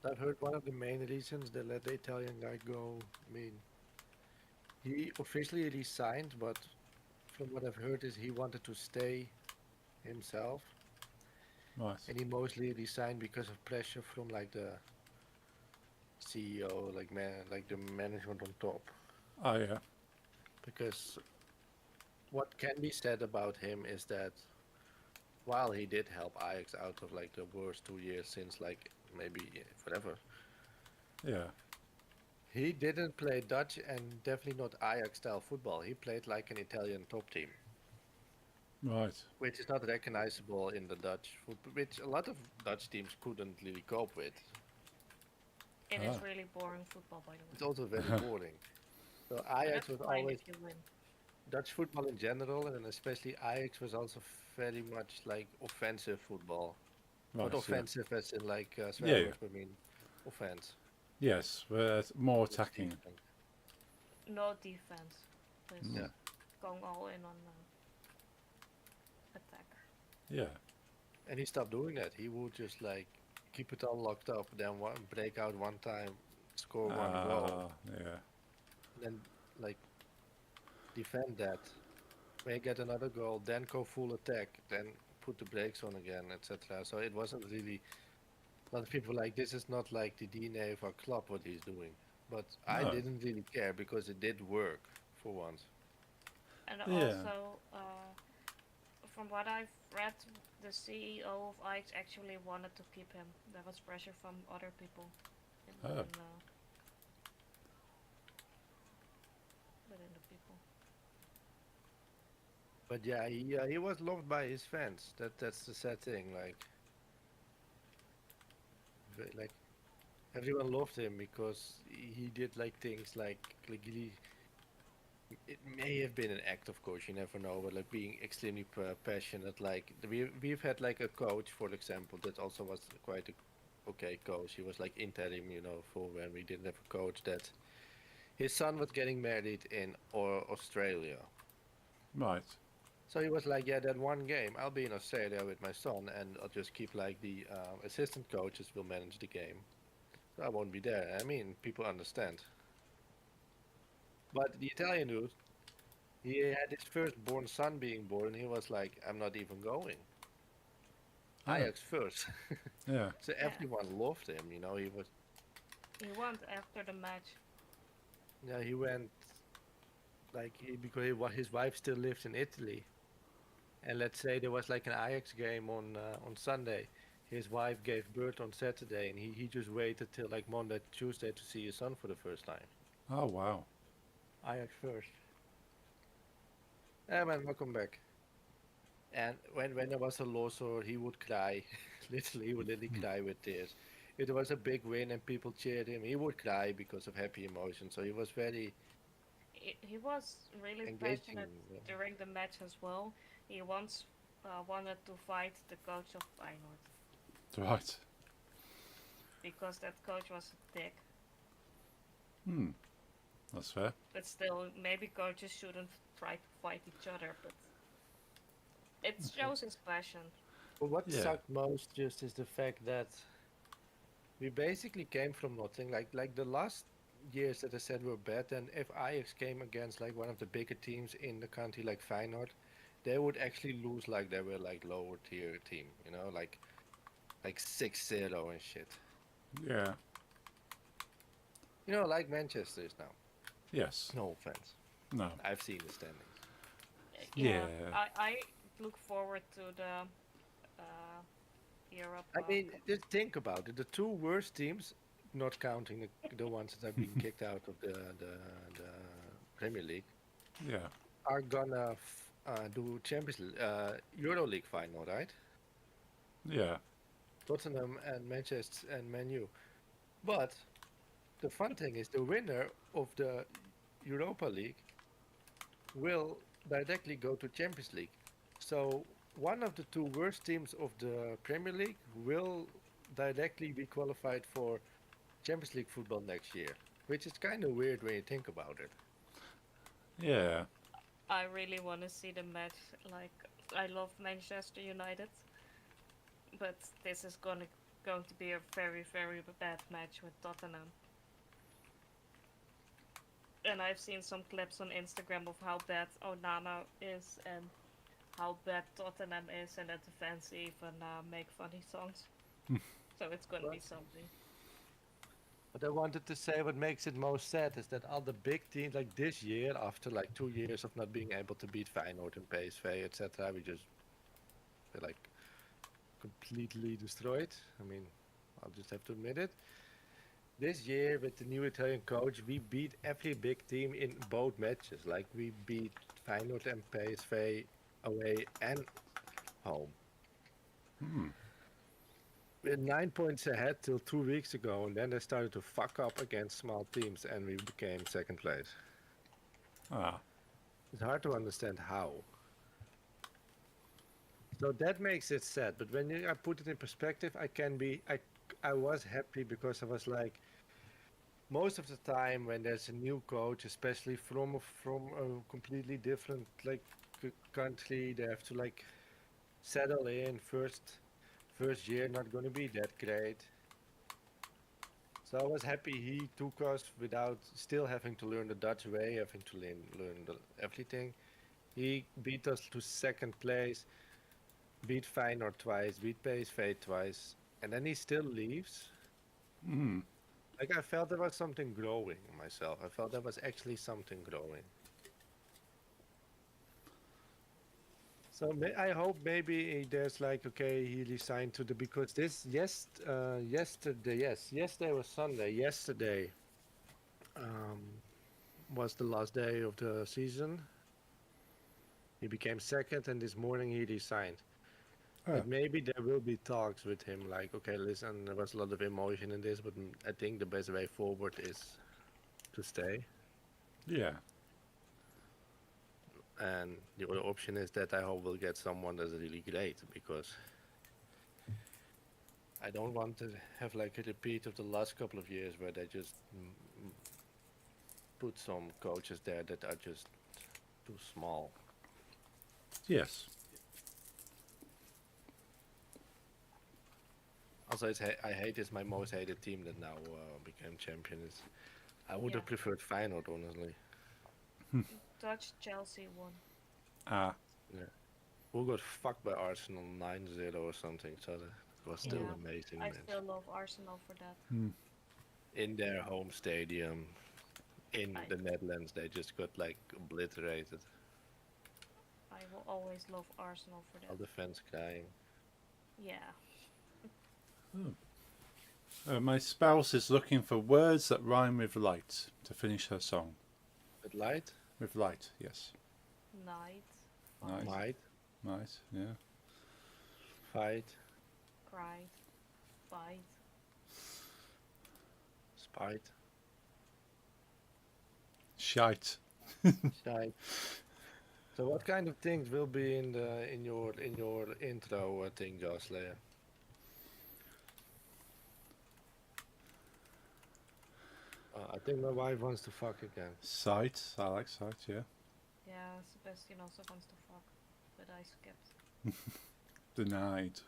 I've heard one of the main reasons they let the Italian guy go. I mean, he officially resigned, but from what I've heard is he wanted to stay himself, Right. and he mostly resigned because of pressure from like the CEO, like the management on top. Oh yeah. Because what can be said about him is that while he did help Ajax out of like the worst 2 years since like maybe forever, Yeah. he didn't play Dutch and definitely not Ajax style football. He played like an Italian top team, Right. which is not recognizable in the Dutch football, which a lot of Dutch teams couldn't really cope with. It Ah. is really boring football, by the It's way. also very boring. So But Ajax that's was fine always if you win. Dutch football in general, and especially Ajax was also very much like offensive football. Not Right. Yeah. offensive as in like Yeah. swear Yeah. words, but I mean offense. Yes. But more It was attacking. decent. No defense. Just Mm. Yeah. going all in on attack. Yeah. And he stopped doing that. He would just like keep it all locked up, then break out one time, score one goal, Ah. Yeah. then like defend that. When you get another goal, then go full attack, then put the brakes on again, etc. So it wasn't really. A lot of people like this is not like the DNA of our club what he's doing, but I No. didn't really care because it did work for once. And Yeah. also, from what I've read, the CEO of Ajax actually wanted to keep him. There was pressure from other people Oh. within the people. But yeah, he was loved by his fans. That's the sad thing. Like everyone loved him because he did like things like really. It may have been an act, of course. You never know, but like being extremely passionate. Like we've had like a coach, for example, that also was quite a okay coach. He was like interim, you know, for when we didn't have a coach. That his son was getting married in or Australia. Right. So he was like, yeah, that one game, I'll be in Australia with my son, and I'll just keep like the assistant coaches will manage the game. So I won't be there. I mean, people understand. But the Italian dude, he had his firstborn son being born. He was like, I'm not even going. Oh. Ajax first. Yeah. So Yeah, everyone loved him. You know, he was. he won after the match. Yeah, he went like because his wife still lives in Italy. And let's say there was like an Ajax game on Sunday. His wife gave birth on Saturday, and he just waited till like Monday, Tuesday to see his son for the first time. Oh wow. Ajax first. Hey man, welcome back. And when there was a loss or he would cry, literally he would literally Hmm. cry with tears. If there was a big win and people cheered him, he would cry because of happy emotions. So he was very He was really engaging. passionate during the match as well. He once wanted to fight the coach of Feyenoord Right. because that coach was a dick. Hmm. That's fair. But still, maybe coaches shouldn't try to fight each other. But it shows his passion. But what Yeah. sucked most just is the fact that We basically came from nothing. Like the last years that I said were bad, and if Ajax came against like one of the bigger teams in the country, like Feyenoord, they would actually lose like they were like lower tier team, like 6-0 and shit. Yeah. Like Manchester is now. Yes. No offense. No. I've seen the standings. Yeah, Yeah. I look forward to the I Europa mean, Cup. just think about it. The two worst teams, not counting the ones that have been kicked out of the Premier League, Yeah. are gonna do Euro League final, right? Yeah. Tottenham and Manchester and Man U. But the fun thing is the winner of the Europa League will directly go to Champions League. So one of the two worst teams of the Premier League will directly be qualified for Champions League football next year, which is kind of weird when you think about it. Yeah. I really want to see the match. Like, I love Manchester United, but this is going to be a very very bad match with Tottenham. And I've seen some clips on Instagram of how bad Onana is and how bad Tottenham is, and that the fans even make funny songs. So it's gonna be But, something. but I wanted to say what makes it most sad is that all the big teams, like this year, after like 2 years of not being able to beat Feyenoord and PSV, etc., we're like completely destroyed. I mean, I'll just have to admit it. This year, with the new Italian coach, we beat every big team in both matches. Like we beat Feyenoord and PSV away and home. Hmm. We're 9 points ahead till 2 weeks ago, and then they started to fuck up against small teams, and we became second place. Ah. It's hard to understand how. So that makes it sad. But when I put it in perspective, I was happy because I was like, most of the time when there's a new coach, especially from a completely different like country, they have to like settle in first year, not going to be that great. So I was happy he took us without still having to learn the Dutch way, having to everything. He beat us to second place, beat Feyenoord twice, beat PSV twice, and then he still leaves. Hmm. Like I felt there was something growing in myself. I felt there was actually something growing. So I hope maybe there's like okay, he resigned to the because yesterday was Sunday. Yesterday um, was the last day of the season. He became second, and this morning he resigned. Ah. But maybe there will be talks with him. Like okay, listen, there was a lot of emotion in this, but I think the best way forward is to stay. Yeah. And the other option is that I hope we'll get someone that's really great because I don't want to have like a repeat of the last couple of years where they just put some coaches there that are just too small. Yes. Also, I hate it's my most hated team that now became champion. I would Yeah, have preferred Feyenoord, honestly. Dutch Chelsea won. Ah. Yeah. Who got fucked by Arsenal 9-0 or something, so that was still Yeah, an amazing I match. still love Arsenal for that. Hmm. In their home stadium in I the Netherlands, they just got like obliterated. I will always love Arsenal for All that. the fans crying. Yeah. My spouse is looking for words that rhyme with light to finish her song. But light, With light, yes. Night, Nice. fight, might, Nice, yeah. fight, cried, bite. spite, Shite. shite. So what kind of things will be in your intro thing, Jocelyn? I think my wife wants to fuck again. Sight. I like sight, yeah. Yeah, Sebastian also wants to fuck, but I skipped. Denied.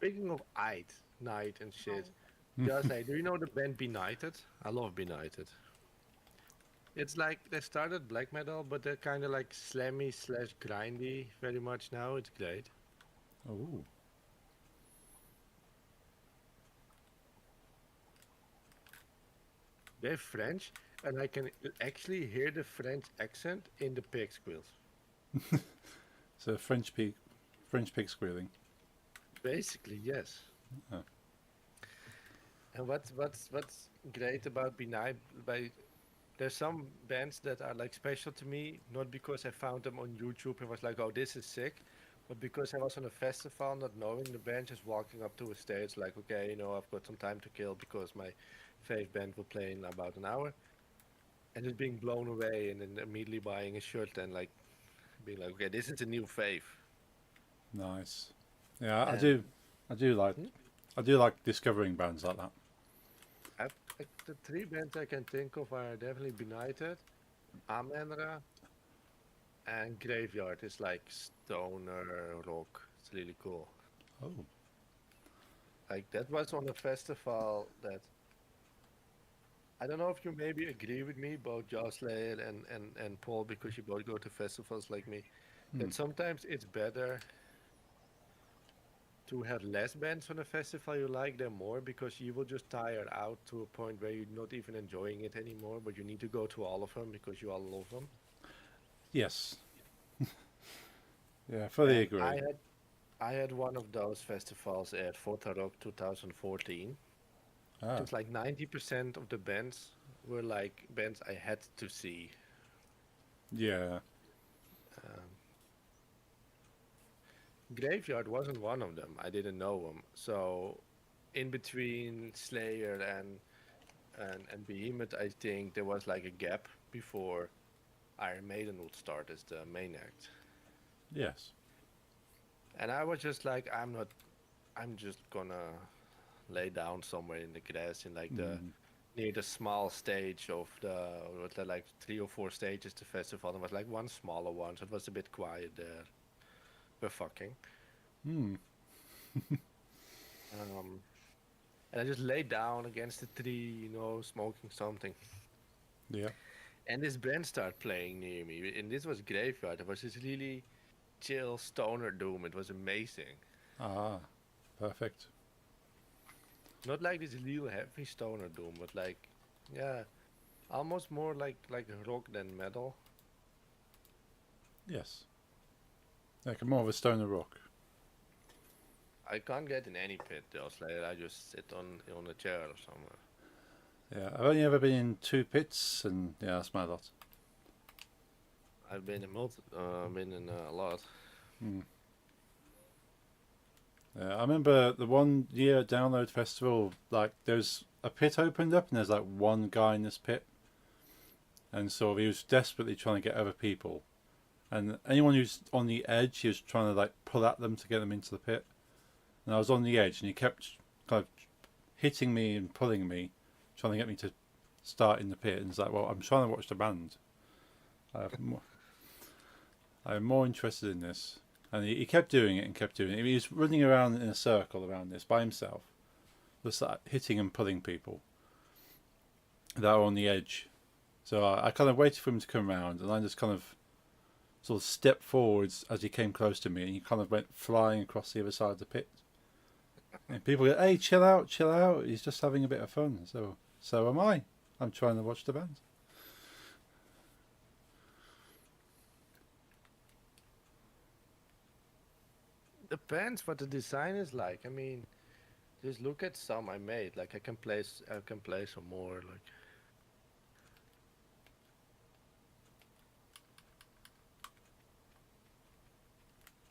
Speaking of night and shit, No. just like, do you know the band Benighted? I love Benighted. It's like they started black metal, but they're kind of like slammy slash grindy very much now. It's great. Oh, They're French, and I can actually hear the French accent in the pig squeals. so French pig squealing. Basically, yes. Oh. And what's great about Benai, by there's some bands that are like special to me, not because I found them on YouTube and was like, oh, this is sick, but because I was on a festival, not knowing the band, just walking up to a stage, like, okay, I've got some time to kill because my fave band will play in about an hour, and just being blown away, and then immediately buying a shirt and like being like, okay, this is a new fave. Nice. Yeah, I And do. I do like. hmm, I do like discovering bands like that. the three bands I can think of are definitely Benighted, Amenra, and Graveyard. Is like stoner rock. It's really cool. Oh. Like that was on a festival that I don't know if you maybe agree with me, both Jocelyn and Paul, because you both go to festivals like me, Hmm. that sometimes it's better to have less bands on a festival you like them more because you will just tire out to a point where you're not even enjoying it anymore, but you need to go to all of them because you all love them. Yes. Yeah, fully And agree. I had one of those festivals at Rock 2014. Ah. Just like 90% of the bands were like bands I had to see. Yeah. Um, Graveyard wasn't one of them. I didn't know them. So in between Slayer and Behemoth, I think there was like a gap before Iron Maiden would start as the main act. Yes. And I was just like, I'm just gonna lay down somewhere in the grass in like the Mm. near the small stage of the was there like three or four stages the festival. There was like one smaller one, so it was a bit quiet there. We're fucking. Hmm. Um, and I just lay down against the tree, smoking something. Yeah. And this band started playing near me, and this was Graveyard. It was this really chill stoner doom. It was amazing. Ah. Perfect. Not like this real heavy stoner doom, but like, yeah, almost more like rock than metal. Yes. Like more of a stoner rock. I can't get in any pit though, Slayer. I just sit on a chair or somewhere. Yeah. I've only ever been in 2 pits, and yeah, that's my lot. I've been in been in a lot. Hmm. Yeah, I remember the one year at Download Festival, like there's a pit opened up and there's like one guy in this pit, and so he was desperately trying to get other people, and anyone who's on the edge, he was trying to like pull at them to get them into the pit, and I was on the edge, and he kept kind of hitting me and pulling me, trying to get me to start in the pit, and it's like, well, I'm trying to watch the band. I'm more interested in this. And he kept doing it and kept doing it. He was running around in a circle around this by himself, just like hitting and pulling people that were on the edge. So I kind of waited for him to come around, and I just kind of sort of stepped forwards as he came close to me, and he kind of went flying across the other side of the pit. And people go, "Hey, chill out, chill out. He's just having a bit of fun." So am I. I'm trying to watch the band. Depends what the design is like. I mean, just look at some I made. Like I can play some more. Like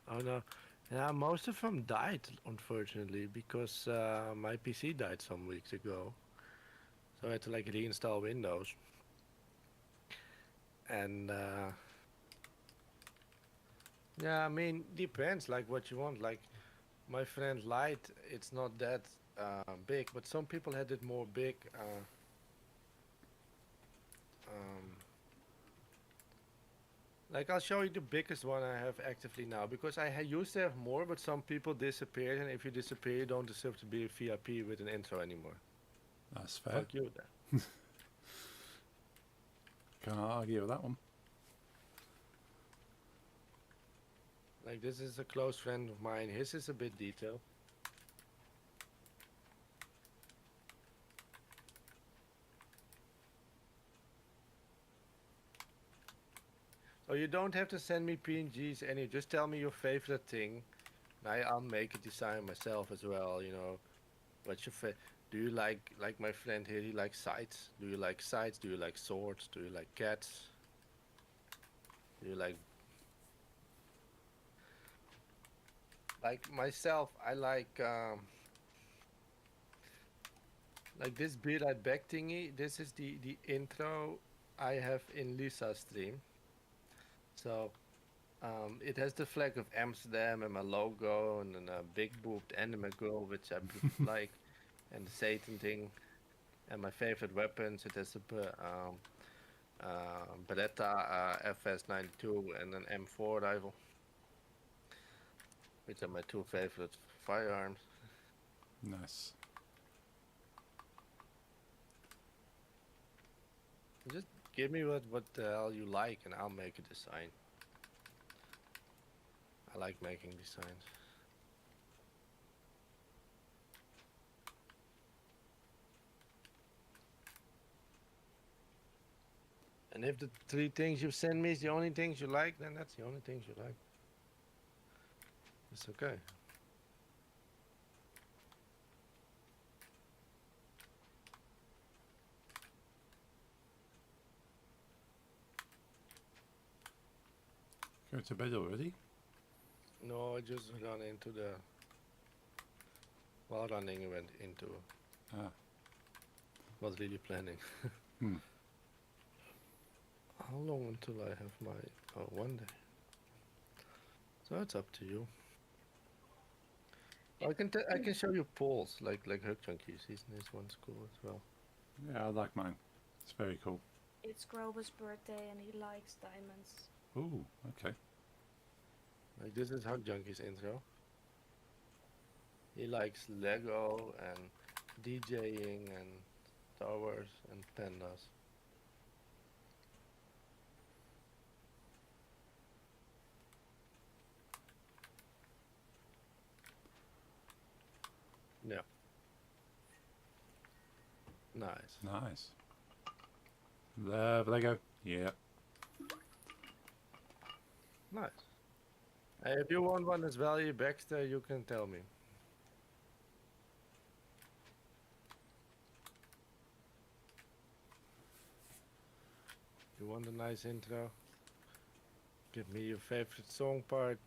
oh no, yeah, most of them died unfortunately because my PC died some weeks ago. So I had to like reinstall Windows. And yeah, I mean, depends like what you want. Like my friend Light, it's not that big, but some people had it more big. Um, Like I'll show you the biggest one I have actively now because used to have more, but some people disappeared, and if you disappear, you don't deserve to be a VIP with an intro anymore. That's fair. Fuck you then. Can't argue with that one. Like this is a close friend of mine. His is a bit detailed. So you don't have to send me PNGs any. Just tell me your favorite thing. I'll make a design myself as well. You know, what's your favorite? Do you like my friend here? He likes sights. Do you like sights? Do you like swords? Do you like cats? Do you like myself? I like this Be Right Back thingy. This is the intro I have in Lisa's stream. So it has the flag of Amsterdam and my logo and then a big boobed anime girl, which I like, and the Satan thing, and my favorite weapons. It has a Beretta FS92 and an M4 rifle, which are my two favorite firearms. Nice. Just give me what the hell you like, and I'll make a design. I like making designs. And if the three things you send me is the only things you like, then that's the only things you like. It's okay. Go to bed already? No, I just ran into the. While running, went into. Ah. Was really planning. Hmm. How long until I have my. Oh, one day. So it's up to you. I can show you Paul's like Hug Junkies. His one's cool as well. Yeah, I like mine. It's very cool. It's Grover's birthday and he likes diamonds. Ooh, okay. Like this is Hug Junkies intro. He likes Lego and DJing and Star Wars and pandas. Yeah. Nice. Nice. Love Lego. Yeah. Nice. Hey, if you want one as well, you Baxter, you can tell me. You want a nice intro? Give me your favorite song part,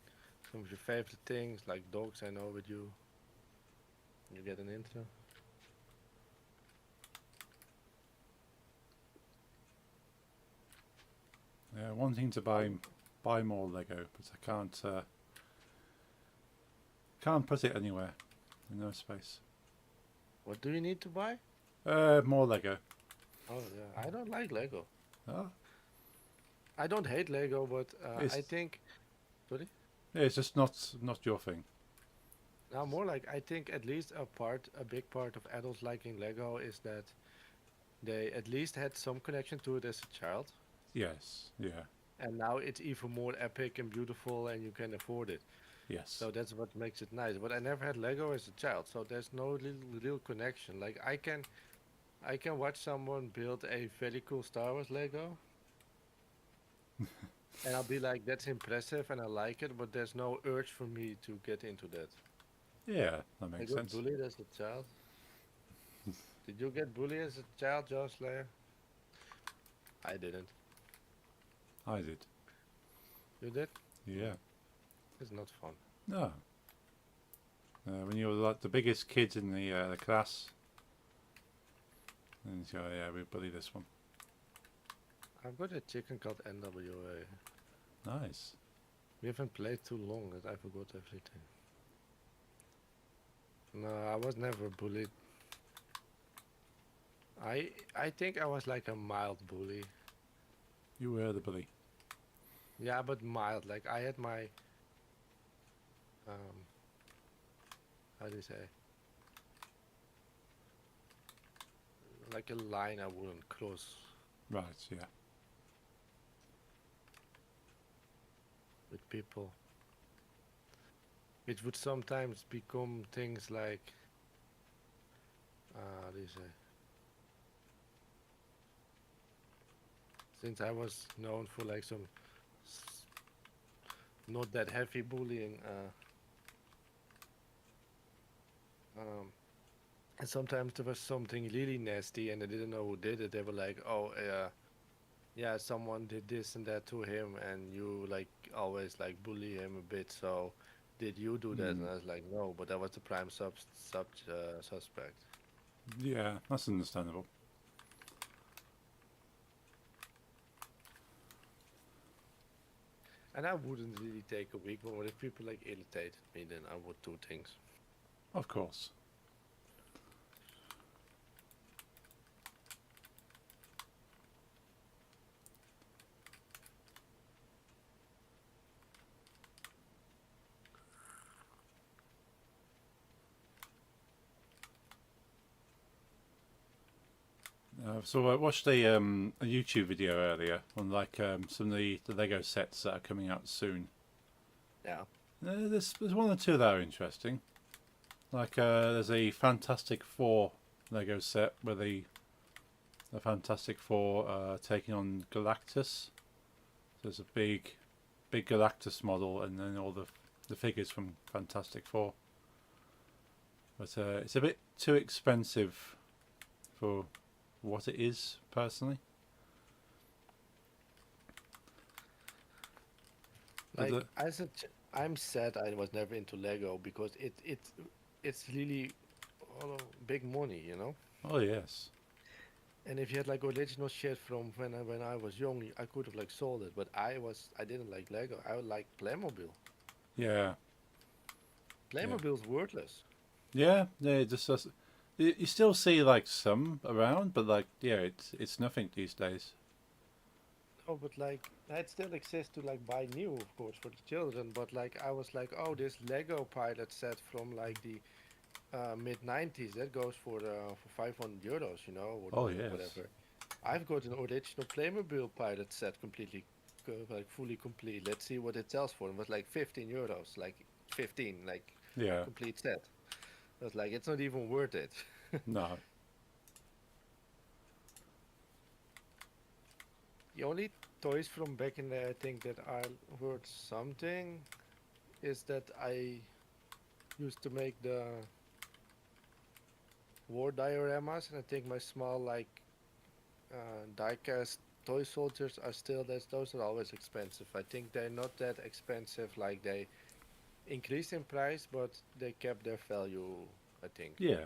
some of your favorite things, like dogs I know with you. You get an intro. Yeah, wanting to buy more Lego, but I can't put it anywhere. No space. What do you need to buy? More Lego. Oh yeah, I don't like Lego. Oh, I don't hate Lego, but I It's- think. Sorry? yeah, it's just not your thing. Now more like I think at least a big part of adults liking Lego is that they at least had some connection to it as a child, Yes. Yeah. and now it's even more epic and beautiful, and you can afford it. Yes. So that's what makes it nice. But I never had Lego as a child, so there's no real connection. Like I can watch someone build a very cool Star Wars Lego, and I'll be like, that's impressive, and I like it, but there's no urge for me to get into that. Yeah, that I makes got sense. bullied as a child. Did you get bullied as a child, Josh Slayer? I didn't. I did. You did? Yeah. It's not fun. No. When you were like the biggest kids in the class, and you go, yeah, we bully this one. I've got a chicken called NWA. Nice. We haven't played too long that I forgot everything. No, I was never bullied. I think I was like a mild bully. You were the bully. Yeah, but mild. Like I had my um, how do you say, like a line I wouldn't cross Right, yeah. with people. It would sometimes become things like how do you say? Since I was known for like some s- not that heavy bullying, and sometimes there was something really nasty, and I didn't know who did it. They were like, "Oh, yeah, someone did this and that to him," and you like always like bully him a bit. So, did you do that? And Mm. I was like, "No," but I was the prime suspect. Yeah, that's understandable. And I wouldn't really take a week, but if people like irritated me, then I would do things. Of course. So I watched a YouTube video earlier on like some of the Lego sets that are coming out soon. Yeah. There's one or two that are interesting. Like there's a Fantastic Four Lego set where the Fantastic Four taking on Galactus. There's a big Galactus model, and then all the figures from Fantastic Four. But it's a bit too expensive for what it is, personally. But Like I'm sad I was never into Lego because it's really big money, you know. oh yes, And if you had like original shit from when I was young, I could have like sold it. But I didn't like Lego. I would like Playmobil. yeah, yeah, Playmobil's worthless. yeah. It just does. You still see like some around, but like yeah, it's nothing these days. Oh, but like it still exists to like buy new, of course, for the children. But like I was like, oh, this Lego pilot set from like the mid '90s that goes for 500 euros, you know, or Oh yes, whatever. I've got an original Playmobil pilot set completely, like fully complete. Let's see what it sells for. It was like 15 euros, like 15, like yeah, complete set. I was like, it's not even worth it. no, The only toys from back in there I think that are worth something is that I used to make the war dioramas, and I think my small like diecast toy soldiers are still those are always expensive. I think they're not that expensive, like they increased in price, but they kept their value, I think. yeah.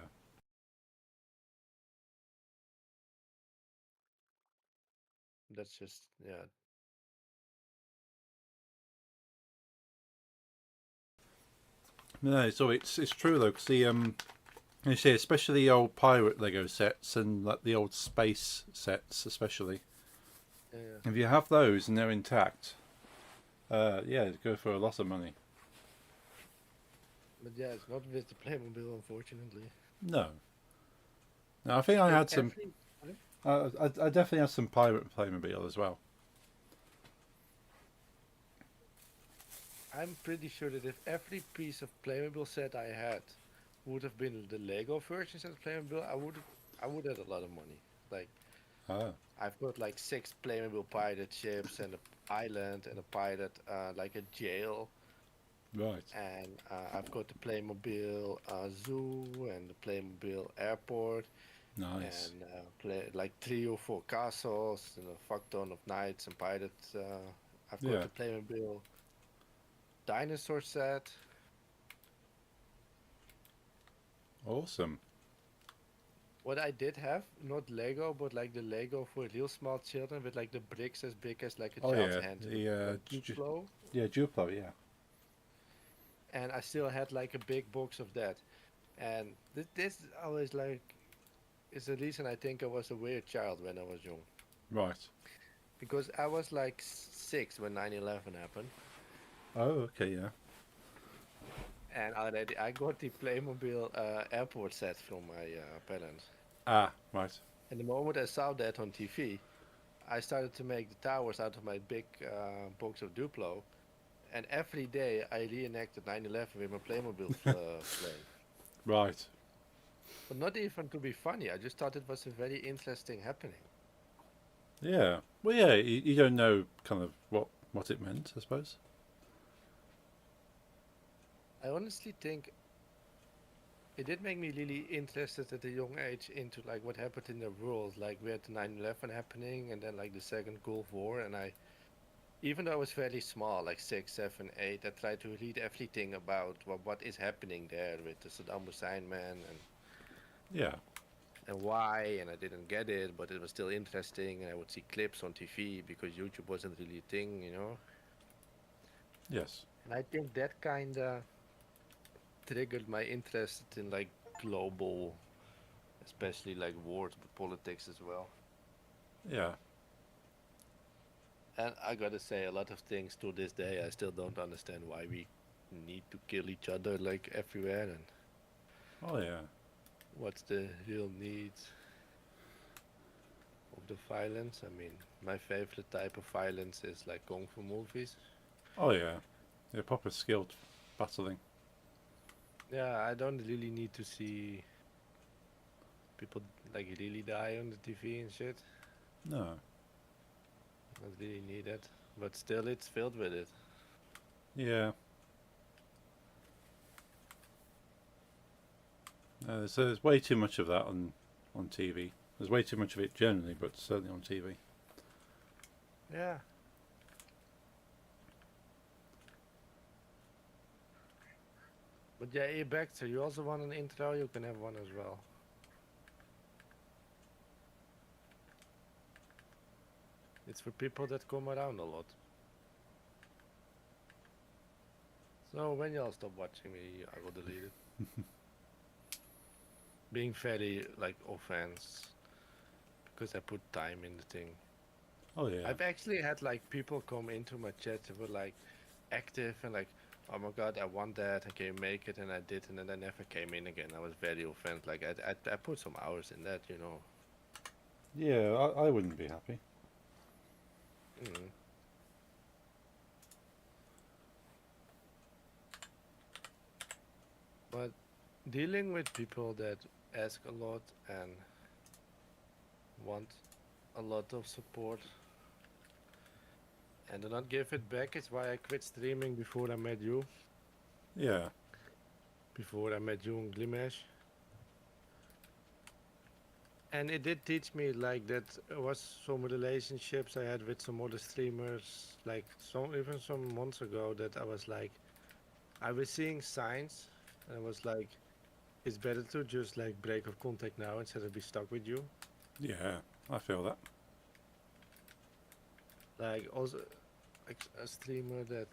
That's just, yeah. No, so it's true though, because the you see, especially the old pirate Lego sets and like the old space sets, especially. Yeah. If you have those and they're intact, yeah, it'd go for a lot of money. But yeah, it's not with the Playmobil, unfortunately. No, no, I think I If had some. every Sorry? I definitely have some pirate Playmobil as well. I'm pretty sure that if every piece of Playmobil set I had would have been the Lego versions of Playmobil, I would have a lot of money. Like Ah, I've got like 6 Playmobil pirate ships and a island and a pirate like a jail, right, and I've got the Playmobil zoo and the Playmobil airport, nice. and like 3 or 4 castles and a fuck ton of knights and pirates. I've got Yeah, the Playmobil dinosaur set. awesome. What I did have, not Lego, but like the Lego for real small children with like the bricks as big as like a Oh child's yeah, hand, the like Duplo. yeah Duplo, yeah. And I still had like a big box of that. And this always like is the reason I think I was a weird child when I was young. Right. Because I was like 6 when 9/11 happened, Oh, okay, yeah. and I got the Playmobil airport set from my parents. Ah, right. And the moment I saw that on TV, I started to make the towers out of my big box of Duplo, and every day I reenacted 9/11 with my Playmobil plane. Right. But not even to be funny, I just thought it was a very interesting happening. Yeah. Well, yeah, you don't know kind of what it meant, I suppose. I honestly think it did make me really interested at a young age into like what happened in the world. Like we had the 9/11 happening and then like the second Gulf War, and I, even though I was fairly small, like 6, 7, 8, I tried to read everything about what is happening there with the Saddam Hussein man Yeah. and why, and I didn't get it, but it was still interesting, and I would see clips on TV because YouTube wasn't really a thing, you know. Yes. And I think that kind of triggered my interest in like global, especially like wars, but politics as well. Yeah. And I gotta say, a lot of things to this day, I still don't understand why we need to kill each other like everywhere, and Oh, yeah. what's the real need of the violence. I mean, my favorite type of violence is like kung fu movies. Oh, yeah. Yeah, proper skilled battling. Yeah, I don't really need to see people like really die on the TV and shit. No. Not really need it, but still, it's filled with it. Yeah. There's way too much of that on TV. There's way too much of it generally, but certainly on TV. Yeah. But yeah, Baxter, you also want an intro? You can have one as well. It's for people that come around a lot. So when y'all stop watching me, I will delete it. Being very like offense because I put time in the thing. Oh, yeah. I've actually had like people come into my chat that were like active and like, oh my god, I want that, I can make it, and I did, and then I never came in again. I was very offended. Like I put some hours in that, you know. Yeah, I wouldn't be happy. Mm. But dealing with people that ask a lot and want a lot of support and do not give it back is why I quit streaming before I met you. Yeah. Before I met you in Glimesh. And it did teach me like that was some relationships I had with some other streamers, like even some months ago that I was like, I was seeing signs and I was like, it's better to just like break off contact now instead of be stuck with you. Yeah, I feel that. Like also like a streamer that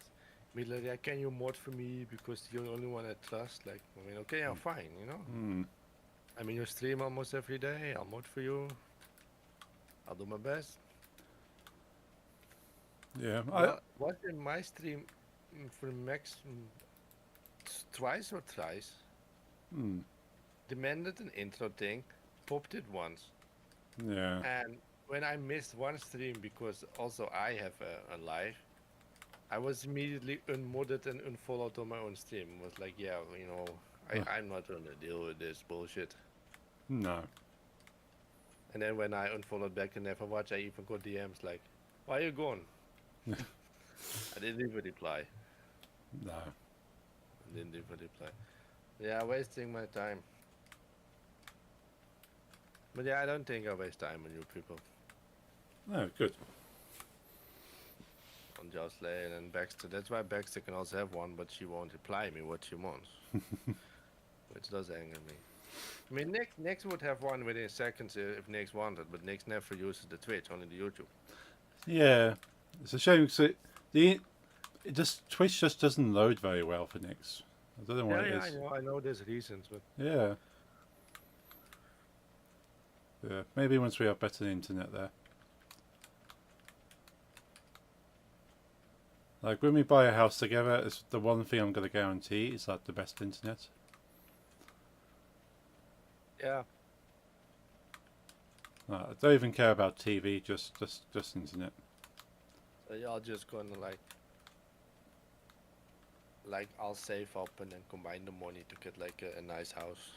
be like, yeah, can you mod for me because you're the only one I trust? Like, I mean, okay, I'm fine, you know. Mm. I mean, you stream almost every day. I'll mod for you. I'll do my best. Yeah. Well, what in my stream for max twice or thrice Mm. demanded an intro thing, popped it once, Yeah. and when I missed one stream because also I have a life, I was immediately unmodded and unfollowed on my own stream. It was like, yeah, you know, I'm not gonna deal with this bullshit. No. And then when I unfollowed back and never watch, I even got DMs like, why are you gone? I didn't even reply. No. I didn't even reply. Yeah, wasting my time. But yeah, I don't think I waste time on you people. No, good. On Jocelyn and Baxter. That's why Baxter can also have one, but she won't reply me what she wants. Which does anger me. I mean, Nix would have one within seconds if Nix wanted, but Nix never uses the Twitch, only the YouTube. Yeah. It's a shame because Twitch just doesn't load very well for Nix. I don't know what it is. I know there's reasons, but Yeah. Yeah. Maybe once we have better internet there. Like when we buy a house together, it's the one thing I'm going to guarantee is like the best internet. Yeah. I don't even care about TV, just internet. So y'all just gonna like I'll save up and then combine the money to get like a nice house.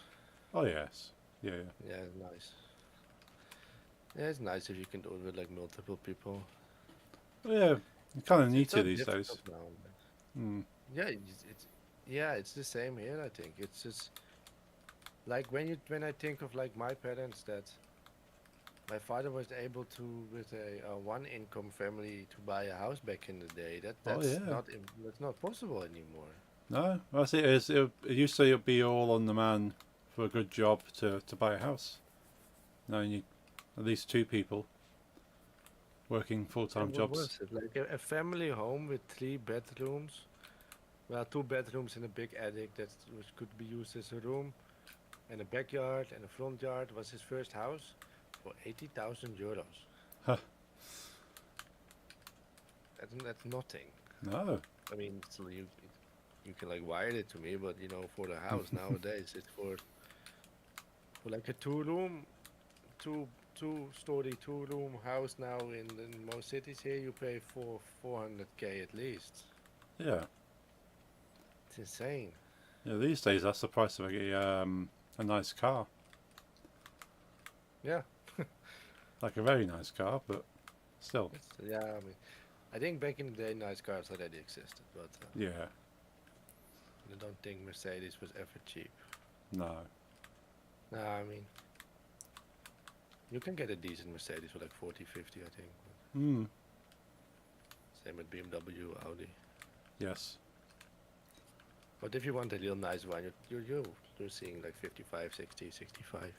Oh yes, yeah, yeah. Yeah, it's nice. Yeah, it's nice if you can do it with like multiple people. Well, yeah, you kind of need It's so to these difficult days. now. Mm. Yeah, yeah, it's the same here. I think it's just like when I think of like my parents that my father was able to with a one income family to buy a house back in the day. Oh yeah. That's not possible anymore. No, that's it. It used to be all on the man for a good job to buy a house. Now you need at least two people working full-time And what jobs. was it like a family home with 3 bedrooms? Well, 2 bedrooms and a big attic that could be used as a room, and a backyard and a front yard was his first house for 80,000 euros. Huh. That's nothing. No. I mean, still you can like wire it to me, but you know, for the house nowadays, it's for like a two-story two-room house now in most cities here, you pay 400k at least. Yeah. It's insane. Yeah. These days, that's the price of a nice car. Yeah. Like a very nice car, but still. Yeah, I mean, I think back in the day, nice cars already existed, but Yeah. I don't think Mercedes was ever cheap. No. Nah, I mean, you can get a decent Mercedes for like 40, 50, I think. Hmm. Same with BMW, Audi. Yes. But if you want a real nice one, you're seeing like 55, 60, 65.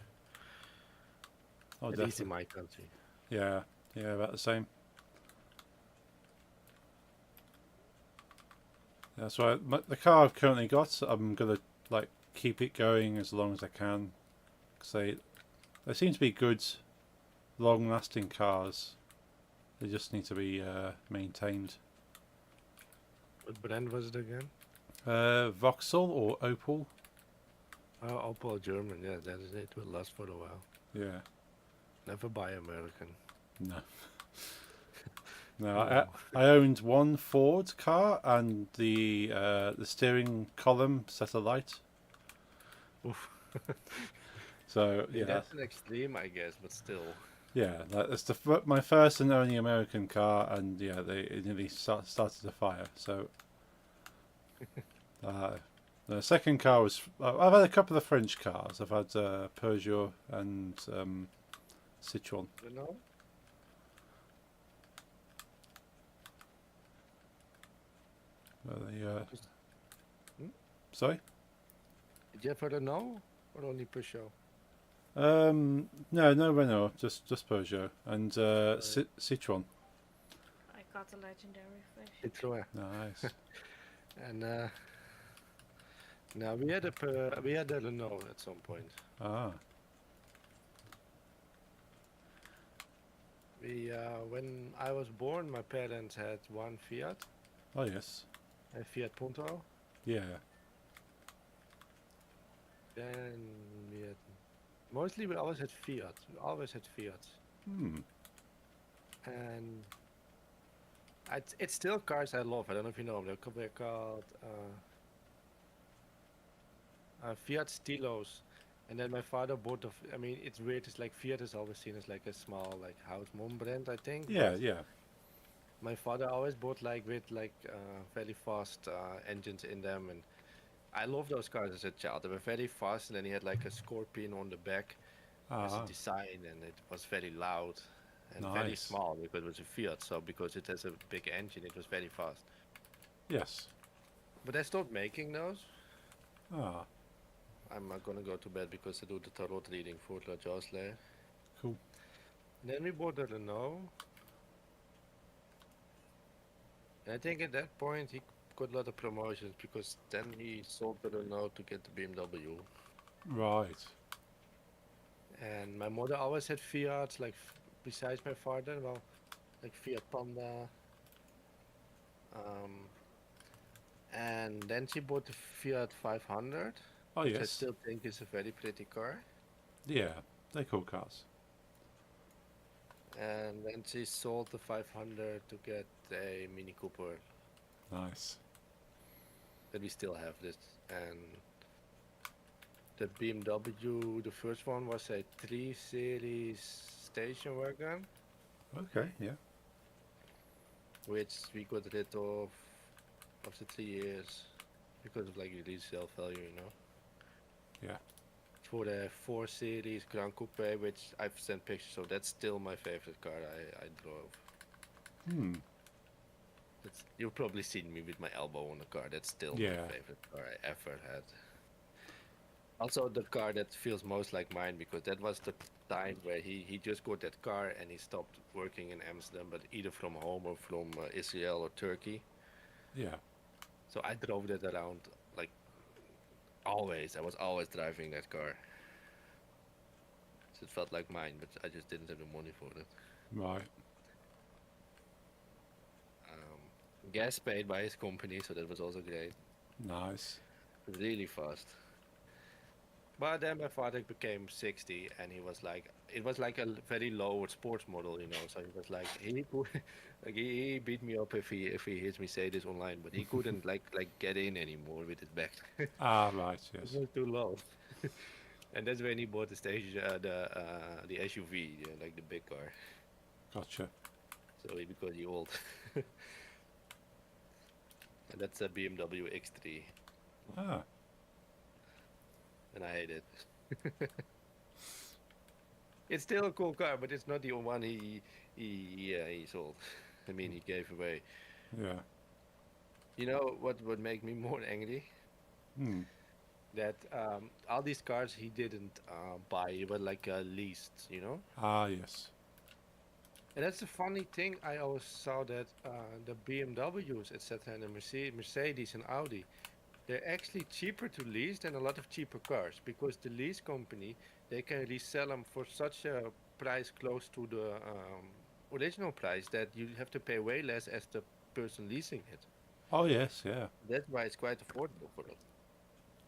Oh, At least in definitely. my country. Yeah. Yeah. About the same. That's why the car I've currently got, I'm gonna like keep it going as long as I can. 'Cause they seem to be good, long-lasting cars. They just need to be maintained. What brand was it again? Vauxhall or Opel? Oh, Opel German. Yeah, that is it. Will last for a while. Yeah. Never buy American. No. No. Oh. I owned one Ford car and the steering column set alight. Oof. So I mean, yeah. that's an extreme, I guess, but still. Yeah, that's my first and only American car, and yeah, it nearly started a fire. So the second car was I've had a couple of French cars. I've had Peugeot and Citroën. You know? Just- Hmm? Sorry. Did you ever know? Or only Peugeot? No Renault, just Peugeot and Right. Citroën. I got the legendary fish. Citroën. Nice. And now we had a Renault at some point. Ah, When I was born, my parents had one Fiat, oh yes, a Fiat Punto. yeah. Then mostly we always had Fiat. We always had Fiat, Hmm. and it's still cars I love. I don't know if you know them. They're called Fiat Stilos. And then my father bought I mean, it's weird. It's like Fiat is always seen as like a small like house mom brand, I think. Yeah, But yeah. my father always bought like with like very fast engines in them, and I love those cars as a child. They were very fast, and then he had like a scorpion on the back as a Ah, design, and it was very loud and very nice. small because it was a Fiat. So because it has a big engine, it was very fast. Yes. But I stopped making those. Ah, I'm gonna go to bed because I do the tarot reading for La Josle. cool. Then we bought the Renault. And I think at that point he got a lot of promotions because then he sold the Renault to get the BMW. Right. And my mother always had Fiat, like besides my father, well, like Fiat Panda. And then she bought the Fiat 500, Oh which I yes. still think is a very pretty car. Yeah, they're cool cars. And then she sold the 500 to get a Mini Cooper Nice. that we still have this. And the BMW, the first one was a 3 Series station wagon, Okay, yeah. which we got rid of after 3 years because of like resale value, you know. Yeah. For the 4 Series Grand Coupe, which I've sent pictures of, that's still my favorite car I drove. Hmm. You've probably seen me with my elbow on the car. That's still my Yeah. favorite car I ever had. Also, the car that feels most like mine because that was the time where he just got that car and he stopped working in Amsterdam, but either from home or from Israel or Turkey. Yeah. So I drove that around like always. I was always driving that car. So it felt like mine, but I just didn't have the money for it. Right. Gas paid by his company, so that was also great. Nice. Really fast. But then my father became 60, and he was like, it was like a very low sports model, you know. So he was like, he could, like he beat me up if he hears me say this online, but he couldn't like get in anymore with his back. Ah, right. It Yes. was too low. And that's when he bought the stage, the SUV, like the big car. Gotcha. So because he old, and that's a BMW X3, Ah. and I hate it. It's still a cool car, but it's not the one he sold. I mean, he gave away. Yeah. You know what would make me more angry? Hmm. That all these cars he didn't buy, they were like leased, you know? Ah, yes. And that's the funny thing. I always saw that the BMWs, etc., and the Mercedes and Audi, they're actually cheaper to lease than a lot of cheaper cars because the lease company they can resell them for such a price close to the original price that you have to pay way less as the person leasing it. Oh, yes. Yeah. That's why it's quite affordable for them.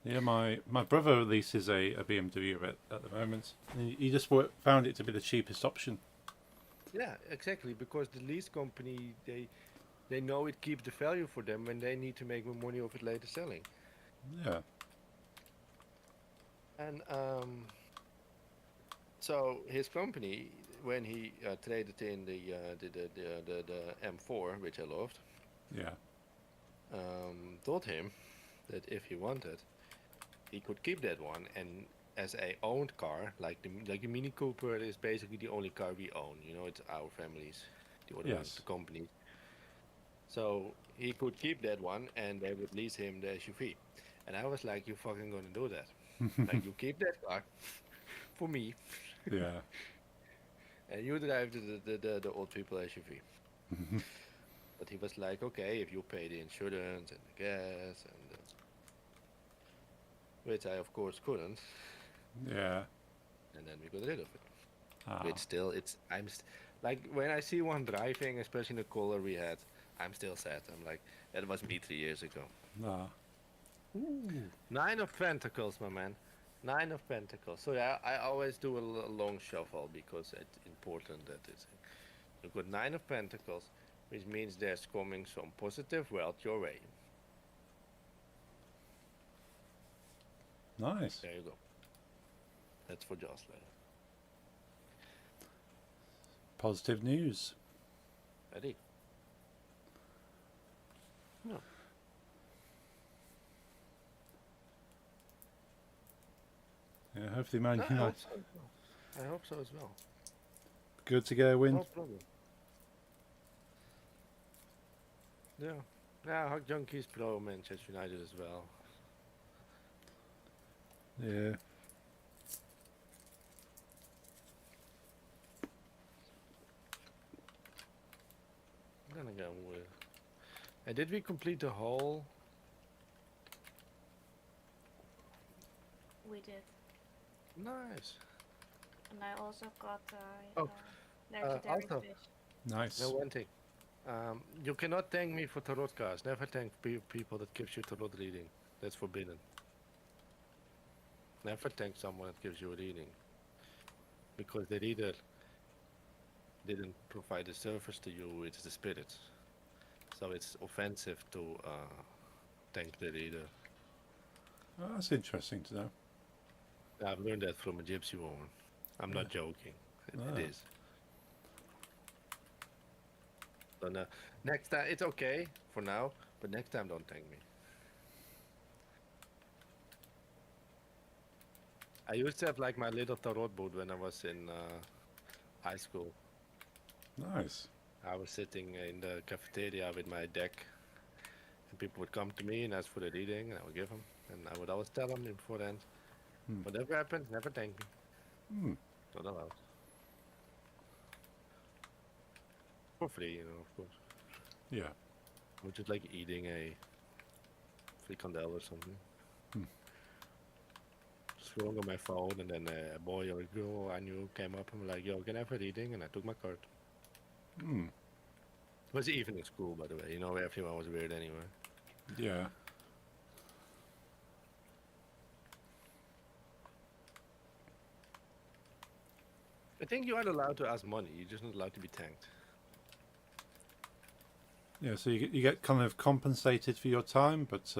Yeah. My brother leases a BMW at the moment. He just found it to be the cheapest option. Yeah, exactly. Because the lease company they know it keeps the value for them when they need to make more money off it later selling. Yeah. And so his company, when he traded in the M4, which I loved, Yeah. told him that if he wanted, he could keep that one and as a owned car, like the Mini Cooper is basically the only car we own. You know, it's our family's. The other one's Yes. the company. So he could keep that one, and they would lease him the SUV. And I was like, "You fucking gonna do that? Like, you keep that car for me, Yeah. and you drive the old people SUV." But he was like, "Okay, if you pay the insurance and the gas and which I of course couldn't, Yeah. and then we got rid of it. Ah. Which still, like when I see one driving, especially the color we had, I'm still sad. I'm like, that was me 3 years ago. Ah. Ooh. Nine of Pentacles, my man. Nine of Pentacles. So yeah, I always do a long shuffle because it's important that it's. You've got Nine of Pentacles, which means there's coming some positive wealth your way. Nice. There you go. That's for Jocelyn. Positive news. Ready? No. Yeah. Hopefully, No, man, I hope so as well. I hope so as well. good to get a win. No problem. Yeah. Yeah, Hug Junkies Pro Manchester United as well. Yeah. I'm gonna go with. And did we complete the whole? We did. Nice. And I also got Oh, legendary also, fish. Nice. one thing. You cannot thank me for tarot cards. Never thank people that gives you tarot reading. That's forbidden. Never thank someone that gives you a reading. Because the reader didn't provide a service to you, it's the spirits. So it's offensive to thank the reader. Oh, that's interesting to know. I've learned that from a gypsy woman. I'm not joking. It Ah. is. So next time, it's okay for now, but next time don't thank me. I used to have like my little tarot booth when I was in high school. Nice. I was sitting in the cafeteria with my deck, and people would come to me and ask for the reading, and I would give them. And I would always tell them beforehand, whatever happens, never thank me. Hmm. Not allowed. For free, of course. Yeah. Which is like eating a frikandel or something. Scrolling on my phone, and then a boy or a girl I knew came up and was like, "Yo, can I have a reading?" And I took my card. Hmm. It was evening school, by the way. Everyone was weird anyway. Yeah. I think you are allowed to ask money. You're just not allowed to be thanked. Yeah. So you get kind of compensated for your time, but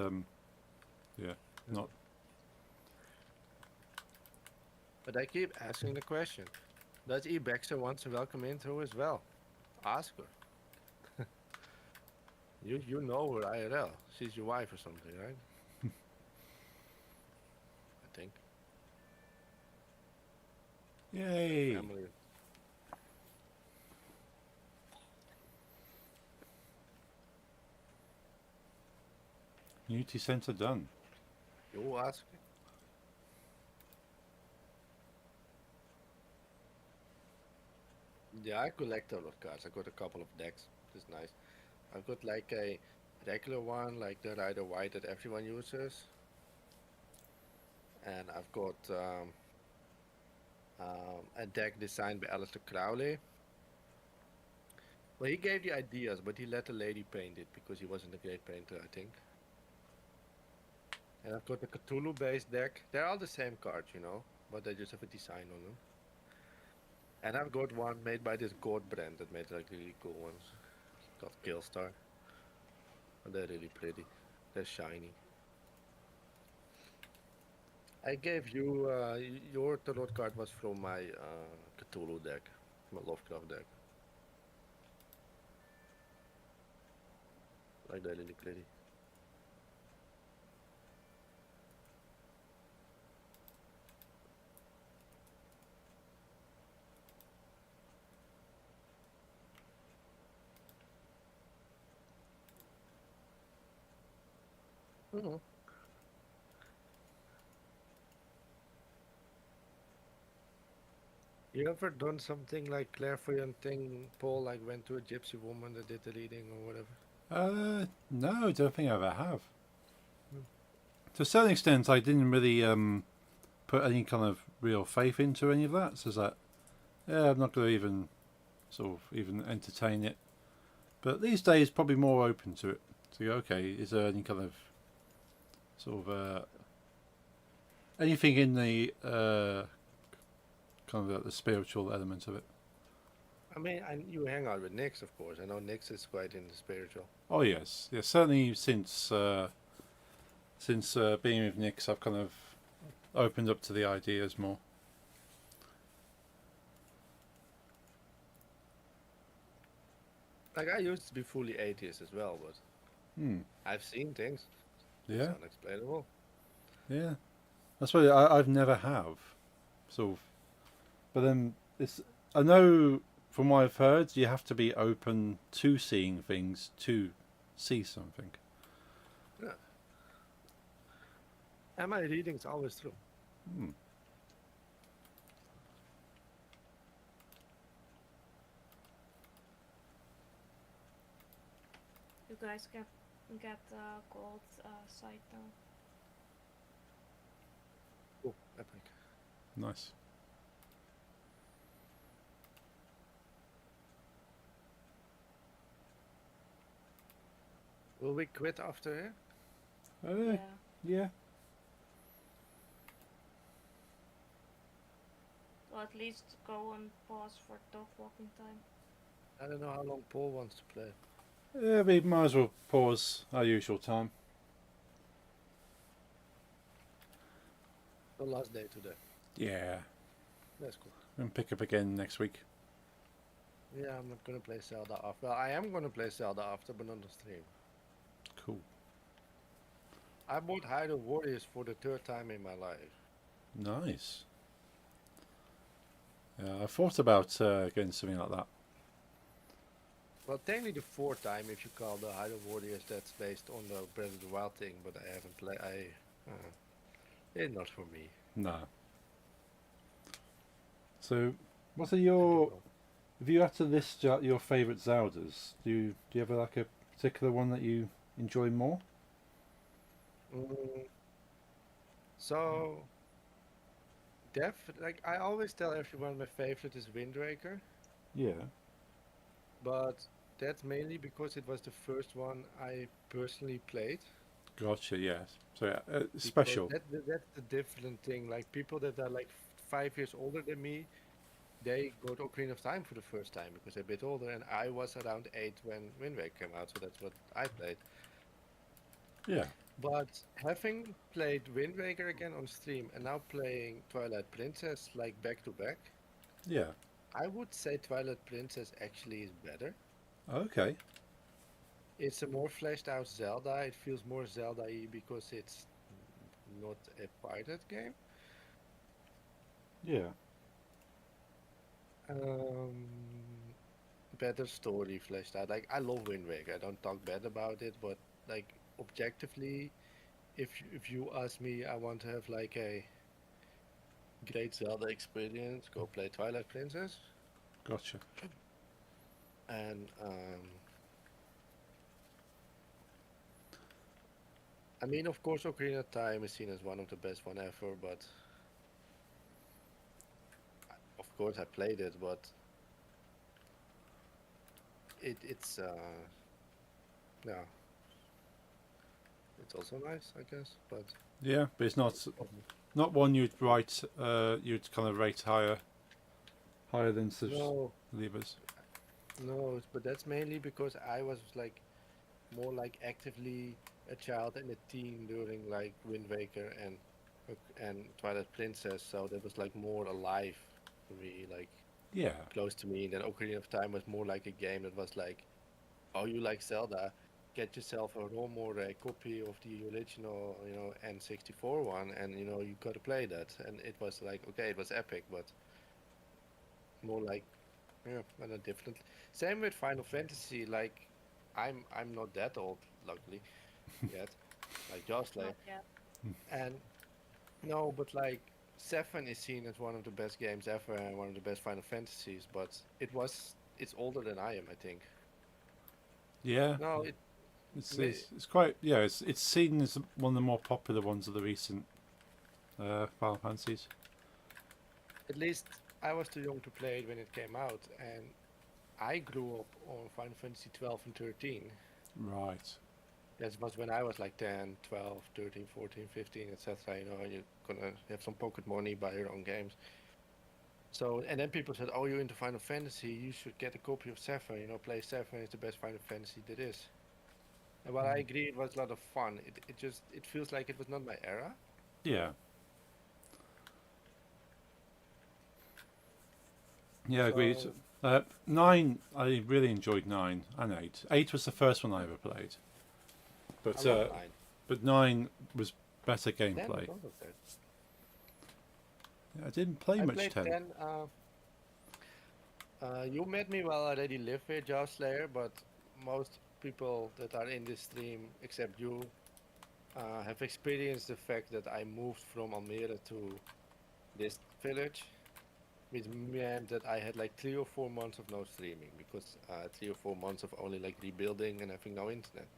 yeah, not. But I keep asking the question: does E. Baxter want to welcome into as well? Ask her. You know her IRL. She's your wife or something, right? I think. Yay! Family. Community center done. You ask. Yeah, I collect a lot of cards. I got a couple of decks. It's nice. I've got like a regular one, like the Rider White that everyone uses, and I've got a deck designed by Aleister Crowley. Well, he gave the ideas, but he let the lady paint it because he wasn't a great painter, I think. And I've got a Cthulhu-based deck. They're all the same cards, but they just have a design on them. And I've got one made by this God brand that made like really cool ones. It's called Killstar. And they're really pretty. They're shiny. I gave you your tarot card was from my Cthulhu deck, my Lovecraft deck. Like they're really pretty. Mm-hmm. You ever done something like clairvoyant thing, Paul, like went to a gypsy woman that did the reading or whatever? No, I don't think I ever have. Hmm. To a certain extent, I didn't really put any kind of real faith into any of that. So it's like, yeah, I'm not going to even even entertain it. But these days, probably more open to it. So okay, is there any kind of anything in the kind of the spiritual element of it? I mean, you hang out with Nyx, of course. I know Nyx is quite into spiritual. Oh yes, certainly since being with Nick's, I've kind of opened up to the ideas more. Like I used to be fully atheist as well, but I've seen things. It's Yeah, unexplainable. yeah. That's why I've never have but then it's I know from what I've heard, you have to be open to seeing things to see something. Yeah. And my reading's always true. Hmm. You guys get gold site now. Oh, epic. Nice. Will we quit after here? Uh, Yeah. yeah. Or at least go on pause for dog walking time. I don't know how long Paul wants to play. We might as well pause our usual time. The last day today. Yeah. That's cool. And pick up again next week. Yeah, I'm not gonna play Zelda after. Well, I am gonna play Zelda after, but on the stream. Cool. I bought Hyrule Warriors for the third time in my life. Nice. Yeah, I thought about getting something like that. Well, technically the fourth time if you call the Hyrule Warriors that's based on the Breath of the Wild thing, but I haven't played. It's not for me. No. So, what are I don't your? know. If you had to list your favourite Zeldas, do you have like a particular one that you enjoy more? Mm, so, like I always tell everyone, my favorite is Wind Waker, Yeah. but that's mainly because it was the first one I personally played. Gotcha. Yes. So yeah, Because special. that's the different thing. Like people that are like 5 years older than me, they got Ocarina of Time for the first time because they're a bit older, and I was around 8 when Wind Waker came out, so that's what I played. Yeah. But having played Wind Waker again on stream and now playing Twilight Princess like back to back, Yeah. I would say Twilight Princess actually is better. Okay. It's a more fleshed out Zelda. It feels more Zelda-y because it's not a pirate game. Yeah. Um, Better story fleshed out. Like I love Wind Waker. I don't talk bad about it, but like objectively, if you ask me, I want to have like a great Zelda experience. Go play Twilight Princess, Gotcha. and I mean, of course, Ocarina of Time is seen as one of the best one ever. But of course, I played it, but it's yeah, it's also nice, I guess. But Yeah, but it's um, not one you'd kind of rate higher than no, Levers. no, but that's mainly because I was like more like actively a child and a teen during like Wind Waker and Twilight Princess, so that was like more alive for me, like Yeah. close to me. And then Ocarina of Time was more like a game that was like, oh, you like Zelda? Get yourself a ROM or a copy of the original, N64 one, and you gotta play that. And it was like, okay, it was epic, but more like, yeah, kind of different. Same with Final Fantasy. Like, I'm not that old, luckily, yet, like Jocelyn. Not yet. And no, but like 7 is seen as one of the best games ever and one of the best Final Fantasies. But it's older than I am, I think. Yeah. No, it It's quite yeah. It's seen as one of the more popular ones of the recent Final Fantasies. at least I was too young to play it when it came out, and I grew up on Final Fantasy 12 and 13. Right. That was when I was like 10, 12, 13, 14, 15, etc. You're gonna have some pocket money, buy your own games. So, and then people said, "Oh, you're into Final Fantasy. You should get a copy of 7. Play 7 is the best Final Fantasy there is." And while I agree, it was a lot of fun. It feels like it was not my era. Yeah. Yeah, agreed. So, 9, I really enjoyed 9 and 8. 8 was the first one I ever played, I but love 9. 9 was better 10 gameplay. was also good. Yeah, I didn't play I much played 10. 10. You met me while I already live here, Josh Slayer, but most people that are in this stream, except you, have experienced the fact that I moved from Almere to this village, which meant that I had like 3 or 4 months of no streaming because 3 or 4 months of only like rebuilding and having no internet.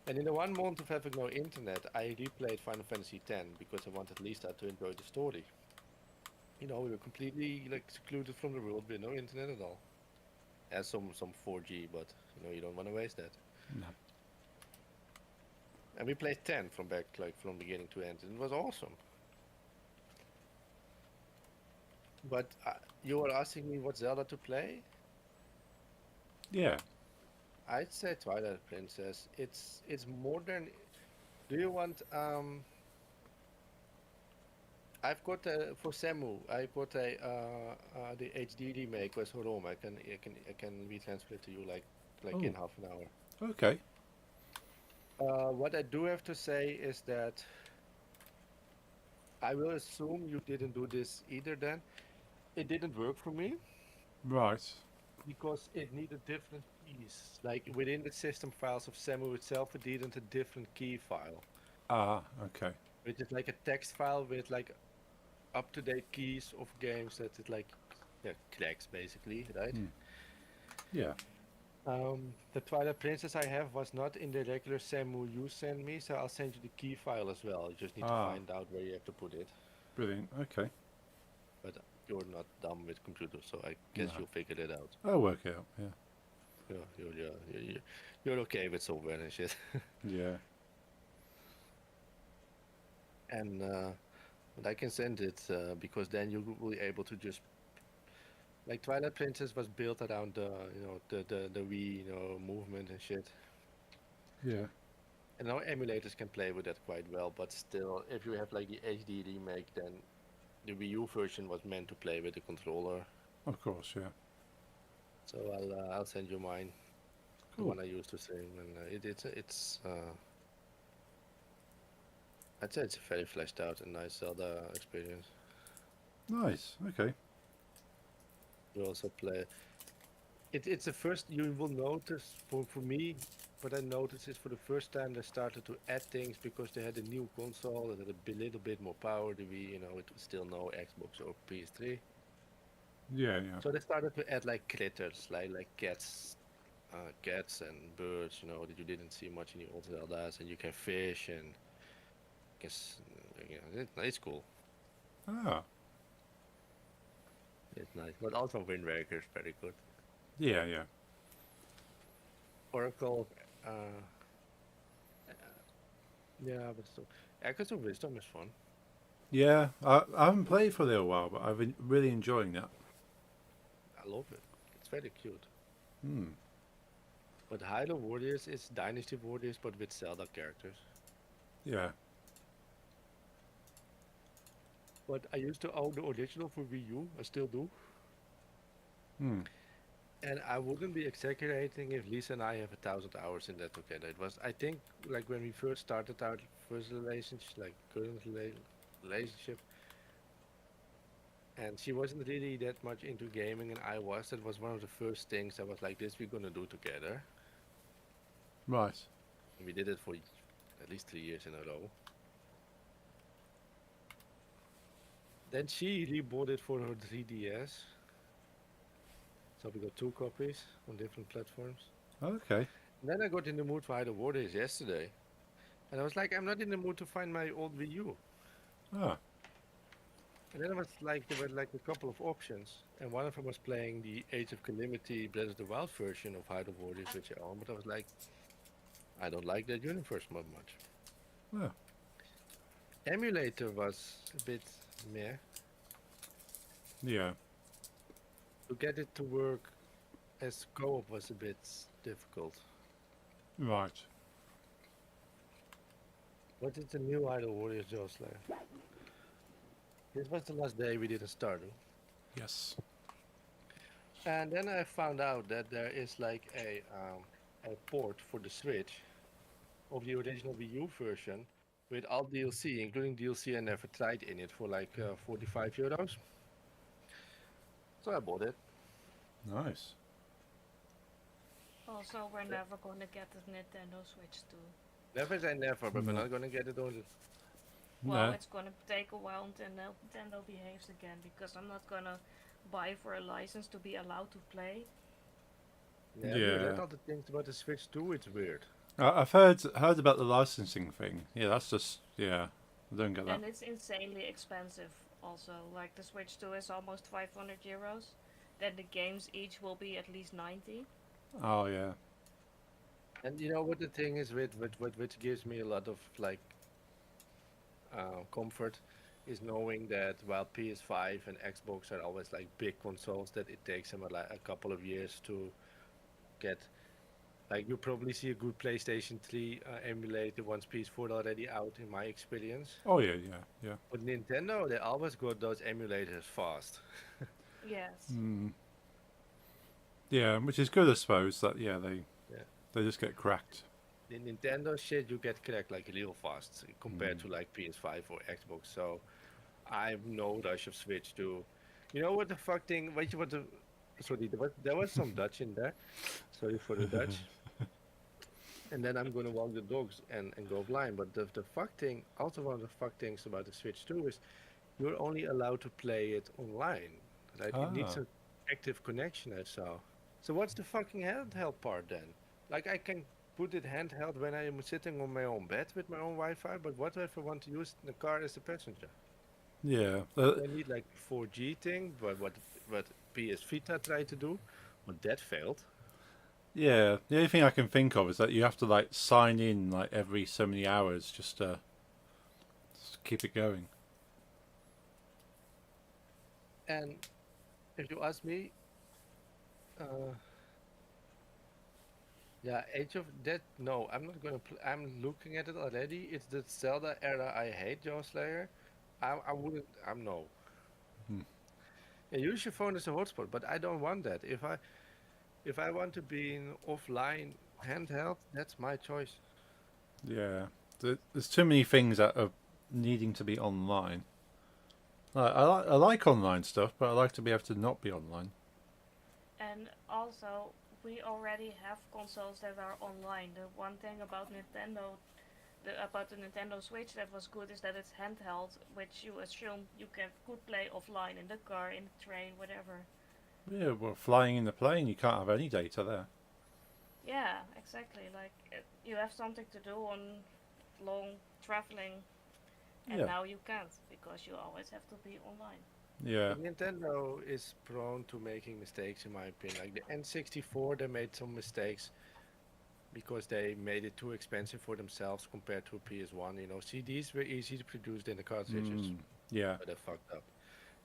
And in the 1 month of having no internet, I replayed Final Fantasy X because I wanted Lisa to enjoy the story. We were completely like secluded from the world with no internet at all. As some 4G, but you don't want to waste that. No. And we played 10 from back, like from beginning to end. And it was awesome. But you were asking me what Zelda to play? Yeah. I'd say Twilight Princess. It's modern. Do you want I've got for Samu. I got the HD remake with ROM. I can retransfer it to you like Oh, in half an hour. okay. What I do have to say is that I will assume you didn't do this either. Then it didn't work for me Right. because it needed different keys. Like within the system files of Samu itself, it needed a different key file, Ah, okay. which is like a text file with like up-to-date keys of games that it like cracks basically, right? Hmm. Yeah. The Twilight Princess I have was not in the regular Samu you sent me, so I'll send you the key file as well. You just need to Ah, find out where you have to put it. brilliant. Okay. But you're not dumb with computers, so I No. guess you'll figure it out. I'll work it out. Yeah. You're okay with software and shit. Yeah. And but I can send it because then you will be able to just like Twilight Princess was built around the Wii movement and shit. Yeah. And now emulators can play with that quite well, but still, if you have like the HD remake, then the Wii U version was meant to play with the controller. Of course. Yeah. So I'll send you mine, the Cool. one I used to stream, and I'd say it's a very fleshed out and nice Zelda experience. Nice. Okay. You also play. It's the first you will notice for me. What I noticed is for the first time they started to add things because they had a new console that had little bit more power. The Wii, it was still no Xbox or PS3. Yeah. Yeah. So they started to add like critters, like cats and birds, that you didn't see much in the old Zeldas, and you can fish and guess, it's cool. Ah. It's nice, but also Wind Waker is very good. Yeah. Yeah. Oracle, uh, yeah, but still, Echoes of Wisdom is fun. Yeah. I haven't played for a little while, but I've been really enjoying that. I love it. It's very cute. Hmm. But Hyrule Warriors is Dynasty Warriors, but with Zelda characters. Yeah. But I used to own the original for Wii U. I still do. Hmm. And I wouldn't be exaggerating if Lisa and I have 1,000 hours in that together. It was, I think, like when we first started our first relationship, like current relationship, and she wasn't really that much into gaming, and I was. That was one of the first things I was like, "This we're gonna do together." Right. And we did it for at least 3 years in a row. Then she rebought it for her 3DS. So we got 2 copies on different platforms. Okay. And then I got in the mood for Hyrule Warriors yesterday. And I was like, I'm not in the mood to find my old Wii U. Ah. And then I was like, there were like a couple of options. And one of them was playing the Age of Calamity Breath of the Wild version of Hyrule Warriors, which I own. But I was like, I don't like that universe much. Well. Emulator was a bit meh. Yeah. To get it to work as co-op was a bit difficult. Right. What is the new Hyrule Warriors, Joe Slayer? This was the last day we did a Stardew. Yes. And then I found out that there is like a port for the Switch of the original Wii U version with all DLC, including DLC I never tried in it for like €45. So I bought it. Nice. Also, we're never gonna get the Nintendo Switch 2. Never say never, but we're No. not gonna get it on the... Well, No. it's gonna take a while until Nintendo behaves again, because I'm not gonna buy for a license to be allowed to play. Yeah, you read Yeah. all the things about the Switch 2, it's weird. I've heard about the licensing thing. Yeah, that's just I don't get that. And it's insanely expensive also. Like the Switch 2 is almost €500. Then the games each will be at least 90. Oh yeah. And you know what the thing is with what which gives me a lot of like comfort is knowing that while PS5 and Xbox are always like big consoles, that it takes them like a couple of years to get. Like you probably see a good PlayStation 3 emulator once PS4 already out, in my experience. Oh yeah, yeah, yeah. But Nintendo, they always got those emulators fast. Yes. Mm, yeah, which is good, I suppose. That yeah, Yeah. they just get cracked. The Nintendo shit, you get cracked like real fast compared Mm. to like PS5 or Xbox. So I have no rush of Switch to. You know what the fuck thing? Weet je what the? Sorry, there was some Dutch in there. Sorry for the Dutch. And then I'm gonna walk the dogs and go blind. But the fuck thing, also one of the fuck things about the Switch 2 is you're only allowed to play it online. Right? It needs Ah, an active connection, I saw. So what's the fucking handheld part then? Like I can put it handheld when I am sitting on my own bed with my own Wi-Fi, but what if I want to use it in the car as a passenger? yeah. I need like 4G thing, but what PS Vita tried to do, but that failed. Yeah, the only thing I can think of is that you have to like sign in like every so many hours just to keep it going. And if you ask me, uh, yeah, Age of Dead. No, I'm not gonna. I'm looking at it already. It's the Zelda era I hate, Joe Slayer. I wouldn't. I'm no. Hmm. Yeah, use your phone as a hotspot, but I don't want that. If I want to be in offline handheld, that's my choice. Yeah, there's too many things that are needing to be online. I like online stuff, but I like to be able to not be online. And also, we already have consoles that are online. The one thing about about the Nintendo Switch that was good is that it's handheld, which you assume you could play offline in the car, in the train, whatever. Yeah, well, flying in the plane, you can't have any data there. Yeah, exactly. Like you have something to do on long traveling, and Yeah, now you can't because you always have to be online. yeah. But Nintendo is prone to making mistakes, in my opinion. Like the N64, they made some mistakes because they made it too expensive for themselves compared to PS1. You know, CDs were easy to produce than the cartridges, Mm, yeah, but they fucked up.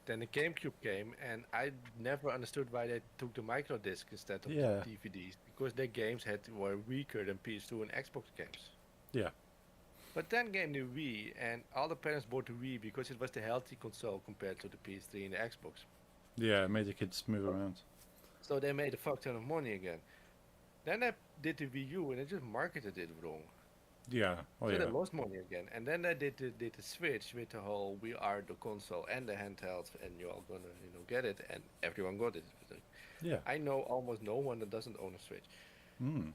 Then the GameCube came, and I never understood why they took the micro disc instead of the yeah, DVDs because their games were weaker than PS2 and Xbox games. yeah, But then came the Wii, and all the parents bought the Wii because it was the healthy console compared to the PS3 and the Xbox. yeah. Made the kids move So, around. so they made a fuck ton of money again. Then they did the Wii U, and they just marketed it wrong. Yeah, oh So they yeah, lost money again. And then they did the Switch with the whole we are the console and the handheld, and you're all gonna get it, and everyone got it. yeah. I know almost no one that doesn't own a Switch. Mm,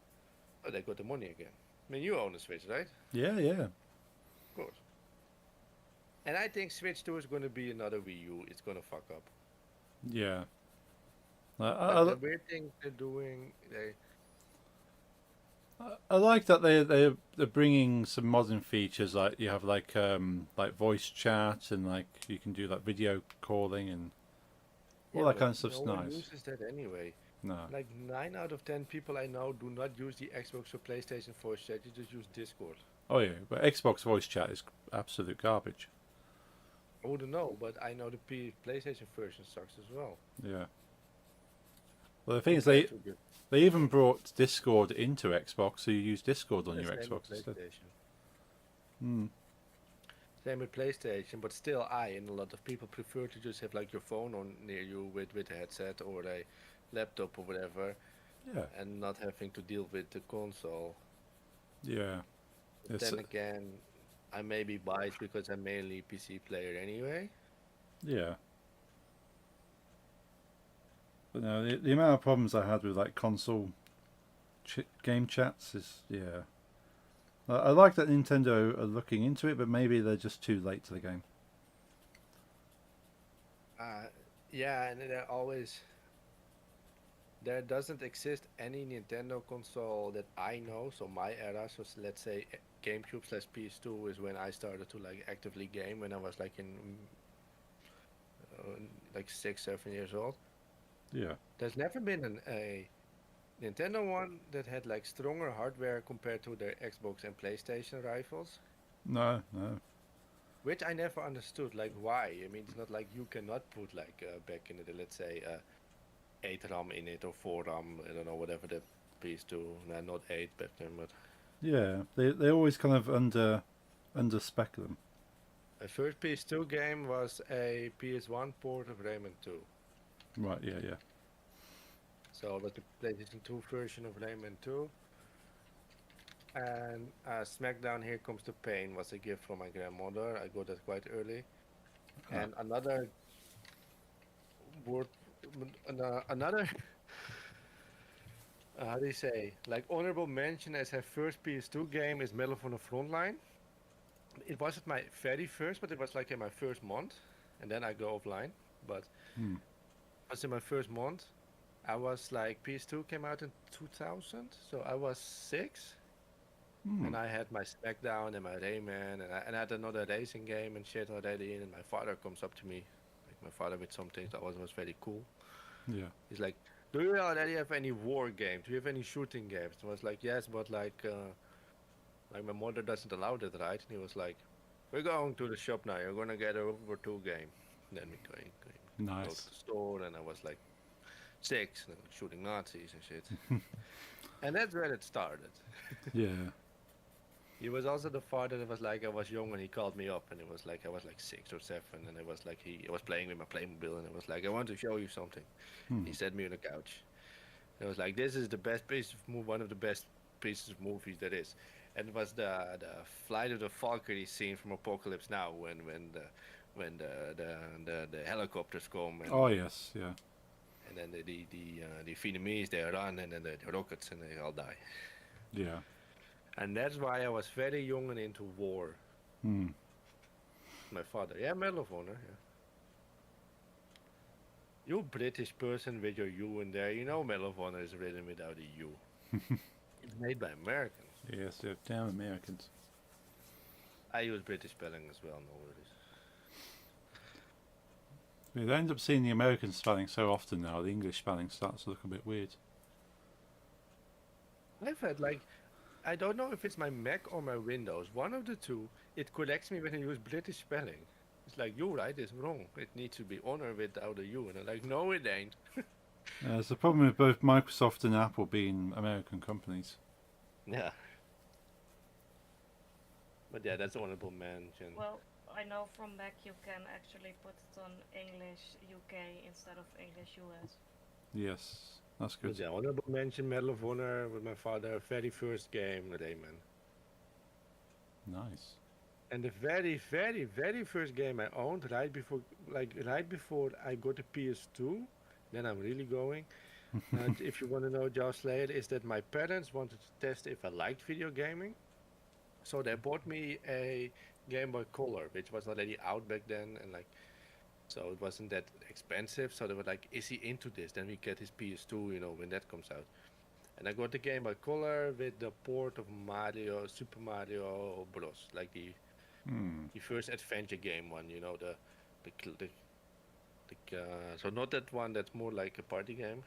So they got the money again. I mean, you own a Switch, right? yeah, yeah, Of course. And I think Switch 2 is going to be another Wii U. It's going to fuck up. yeah. But the weird thing they're doing, I like that they're bringing some modern features like you have like voice chat and like you can do like video calling and all yeah, that but kind of no stuff's one nice. uses that anyway. No, Like 9 out of 10 people I know do not use the Xbox or PlayStation voice chat. You just use Discord. oh yeah, but Xbox voice chat is absolute garbage. I wouldn't know, but I know the PlayStation version sucks as well. Yeah. Well, the thing is Compared to the they even brought Discord into Xbox, so you use Discord on your same with Xbox instead. PlayStation. Hmm. Same with PlayStation, but still, I and a lot of people prefer to just have like your phone on near you with a headset or a laptop or whatever, Yeah. and not having to deal with the console. Yeah. But It's then again, I may be biased because I'm mainly PC player anyway. yeah. But no, the amount of problems I had with like console game chats is yeah. I like that Nintendo are looking into it, but maybe they're just too late to the game. Uh, yeah, and there doesn't exist any Nintendo console that I know. So my era, so let's say GameCube slash PS2 is when I started to like actively game when I was like in like 6, 7 years old. Yeah. There's never been a Nintendo one that had like stronger hardware compared to their Xbox and PlayStation rivals, No, no. which I never understood. Like why? I mean, it's not like you cannot put like back in it, let's say 8 RAM in it or 4 RAM. I don't know whatever the PS2. No, not 8 back then, but Yeah, they always kind of under spec them. my first PS2 game was a PS1 port of Rayman 2. Right, yeah, yeah. So it was the PlayStation 2 version of Rayman 2. And SmackDown Here Comes the Pain was a gift from my grandmother. I got that quite early. Ah. And another word, another, how do you say, like honorable mention as her first PS2 game is Medal of Honor Frontline. It wasn't my very first, but it was like in my first month. And then I go offline. But Hmm. it was in my first month. I was like, PS2 came out in 2000, so I was 6. Hmm. And I had my SmackDown and my Rayman, and I had another racing game and shit already. And my father comes up to me, like my father with some things that was very cool. Yeah. He's like, "Do you already have any war games? Do you have any shooting games?" I was like, "Yes, but like my mother doesn't allow that, right?" And he was like, "We're going to the shop now. You're gonna get a World War II game." And then we go to Nice. the store, and I was like 6, and shooting Nazis and shit. And that's where it started. Yeah. He was also the father that was like I was young and he called me up and it was like I was like 6 or 7 and it was like I was playing with my Playmobil and it was like I want to show you something. Hmm. He set me on the couch. It was like this is the best piece of one of the best pieces of movies there is. And it was the Flight of the Valkyrie scene from Apocalypse Now when the helicopters come Oh yes, yeah. and then the Vietnamese they run and then the rockets and they all die. Yeah. And that's why I was very young and into war. Hmm. My father, yeah, Medal of Honor, yeah. You British person with your U in there, you know Medal of Honor is written without a U. It's made by Americans. Yes, yeah. Damn Americans. I use British spelling as well, no worries. We end up seeing the American spelling so often now. The English spelling starts to look a bit weird. I've had like, I don't know if it's my Mac or my Windows, one of the two, it corrects me when I use British spelling. It's like, you right, it's wrong. It needs to be honor without a U. And I'm like, no, it ain't. There's a problem with both Microsoft and Apple being American companies. Yeah. But yeah, that's honorable mention. Well, I know from Mac you can actually put it on English UK instead of English US. Yes, that's But good. yeah, honorable mention, Medal of Honor with my father, very first game, Rayman. Nice. And the very, very, very first game I owned, right before I got the PS2, then I'm really going. If you want to know, Josh Slayer, is that my parents wanted to test if I liked video gaming, so they bought me a Game Boy Color, which was already out back then, and like, so it wasn't that expensive. So they were like, "Is he into this? Then we get his PS2, when that comes out." And I got the Game Boy Color with the port of Super Mario Bros. Like Hmm. the first adventure game one, the, cl- so not that one that's more like a party game,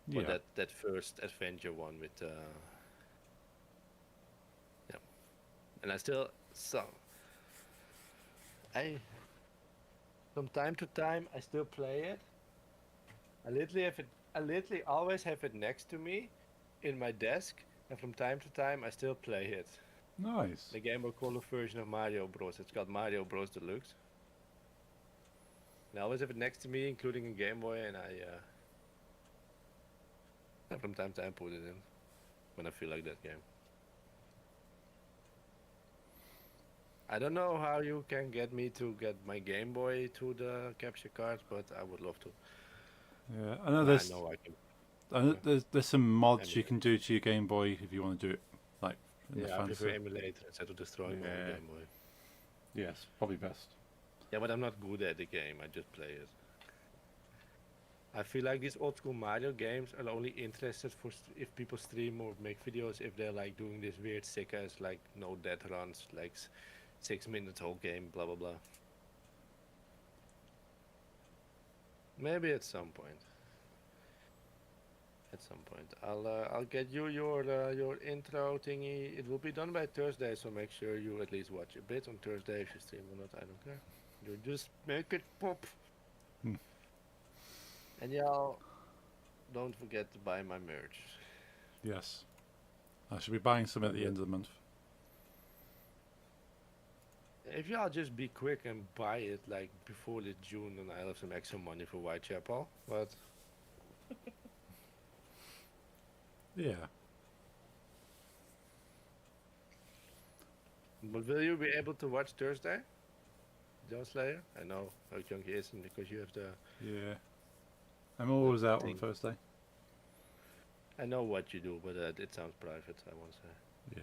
but Yeah. that first adventure one with yeah. And I from time to time I still play it. I literally always have it next to me in my desk, and from time to time I still play it. Nice. The Game Boy Color version of Mario Bros. It's called Mario Bros. Deluxe. And I always have it next to me, including a Game Boy, and from time to time put it in when I feel like that game. I don't know how you can get me to get my Game Boy to the capture cards, but I would love to. Yeah, I know I there's know I can. there's some mods you Emulate. can do to your Game Boy if you want to do it like in the Yeah, I prefer fancy. emulator instead of destroying my own Yeah. Game Boy. Yes, probably best. Yeah, but I'm not good at the game. I just play it. I feel like these old school Mario games are only interested for if people stream or make videos if they're like doing this weird sick ass like no death runs, like 6 minutes whole game, blah blah blah. Maybe at some point. at some point. I'll get you your intro thingy. It will be done by Thursday, so make sure you at least watch a bit on Thursday. If you stream or not, I don't care. You just make it pop. Hmm. And y'all, don't forget to buy my merch. Yes. I should be buying some at the end of the month. If y'all just be quick and buy it like before the June, then I'll have some extra money for Whitechapel. But Yeah. will you be able to watch Thursday? John Slayer? I know how young he isn't because you have the. Yeah. I'm always out on thing. Thursday. I know what you do, but it sounds private. I won't say. Yeah.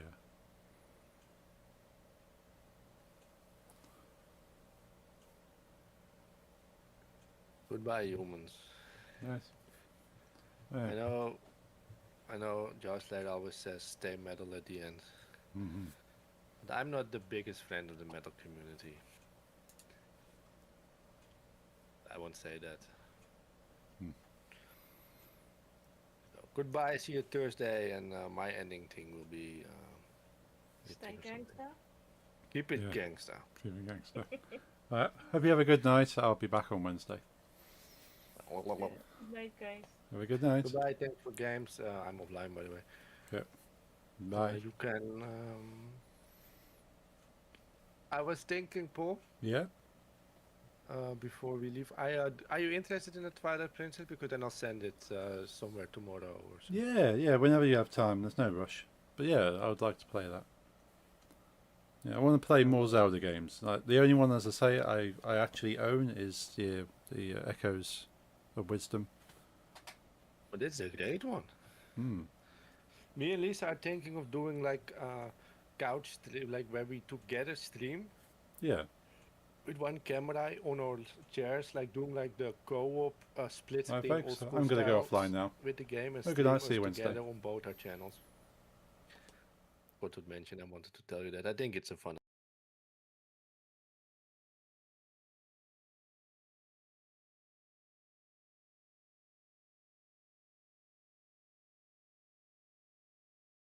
Goodbye, humans. Yes. I Yeah. know. I know. Josh Slayer always says "stay metal" at the end. Mm-hmm. But I'm not the biggest friend of the metal community. I won't say that. Hmm. So, goodbye. See you Thursday, and my ending thing will be. Stay knitting or something. gangsta. Keep it Yeah. gangsta. Feeling gangster. Hope you have a good night. I'll be back on Wednesday. Night, guys. Have a good night. Goodbye. Thanks for games. I'm offline, by the way. Bye. You can. I was thinking, Paul. Yeah. Before we leave, are you interested in the Twilight Princess? Because then I'll send it somewhere tomorrow or something. Yeah. Whenever you have time, there's no rush. But yeah, I would like to play that. Yeah, I want to play more Zelda games. Like the only one, as I say, I actually own is the Echoes of Wisdom. But it's a great one. Hmm. Me and Lisa are thinking of doing like couch stream, like where we together stream Yeah. with one camera on our chairs, like doing like the co-op split I screen. think old so. school I'm gonna go style offline now. with the game and Okay, stream I'll us see you Wednesday. together on both our channels. What to mention, I wanted to tell you that I think it's a fun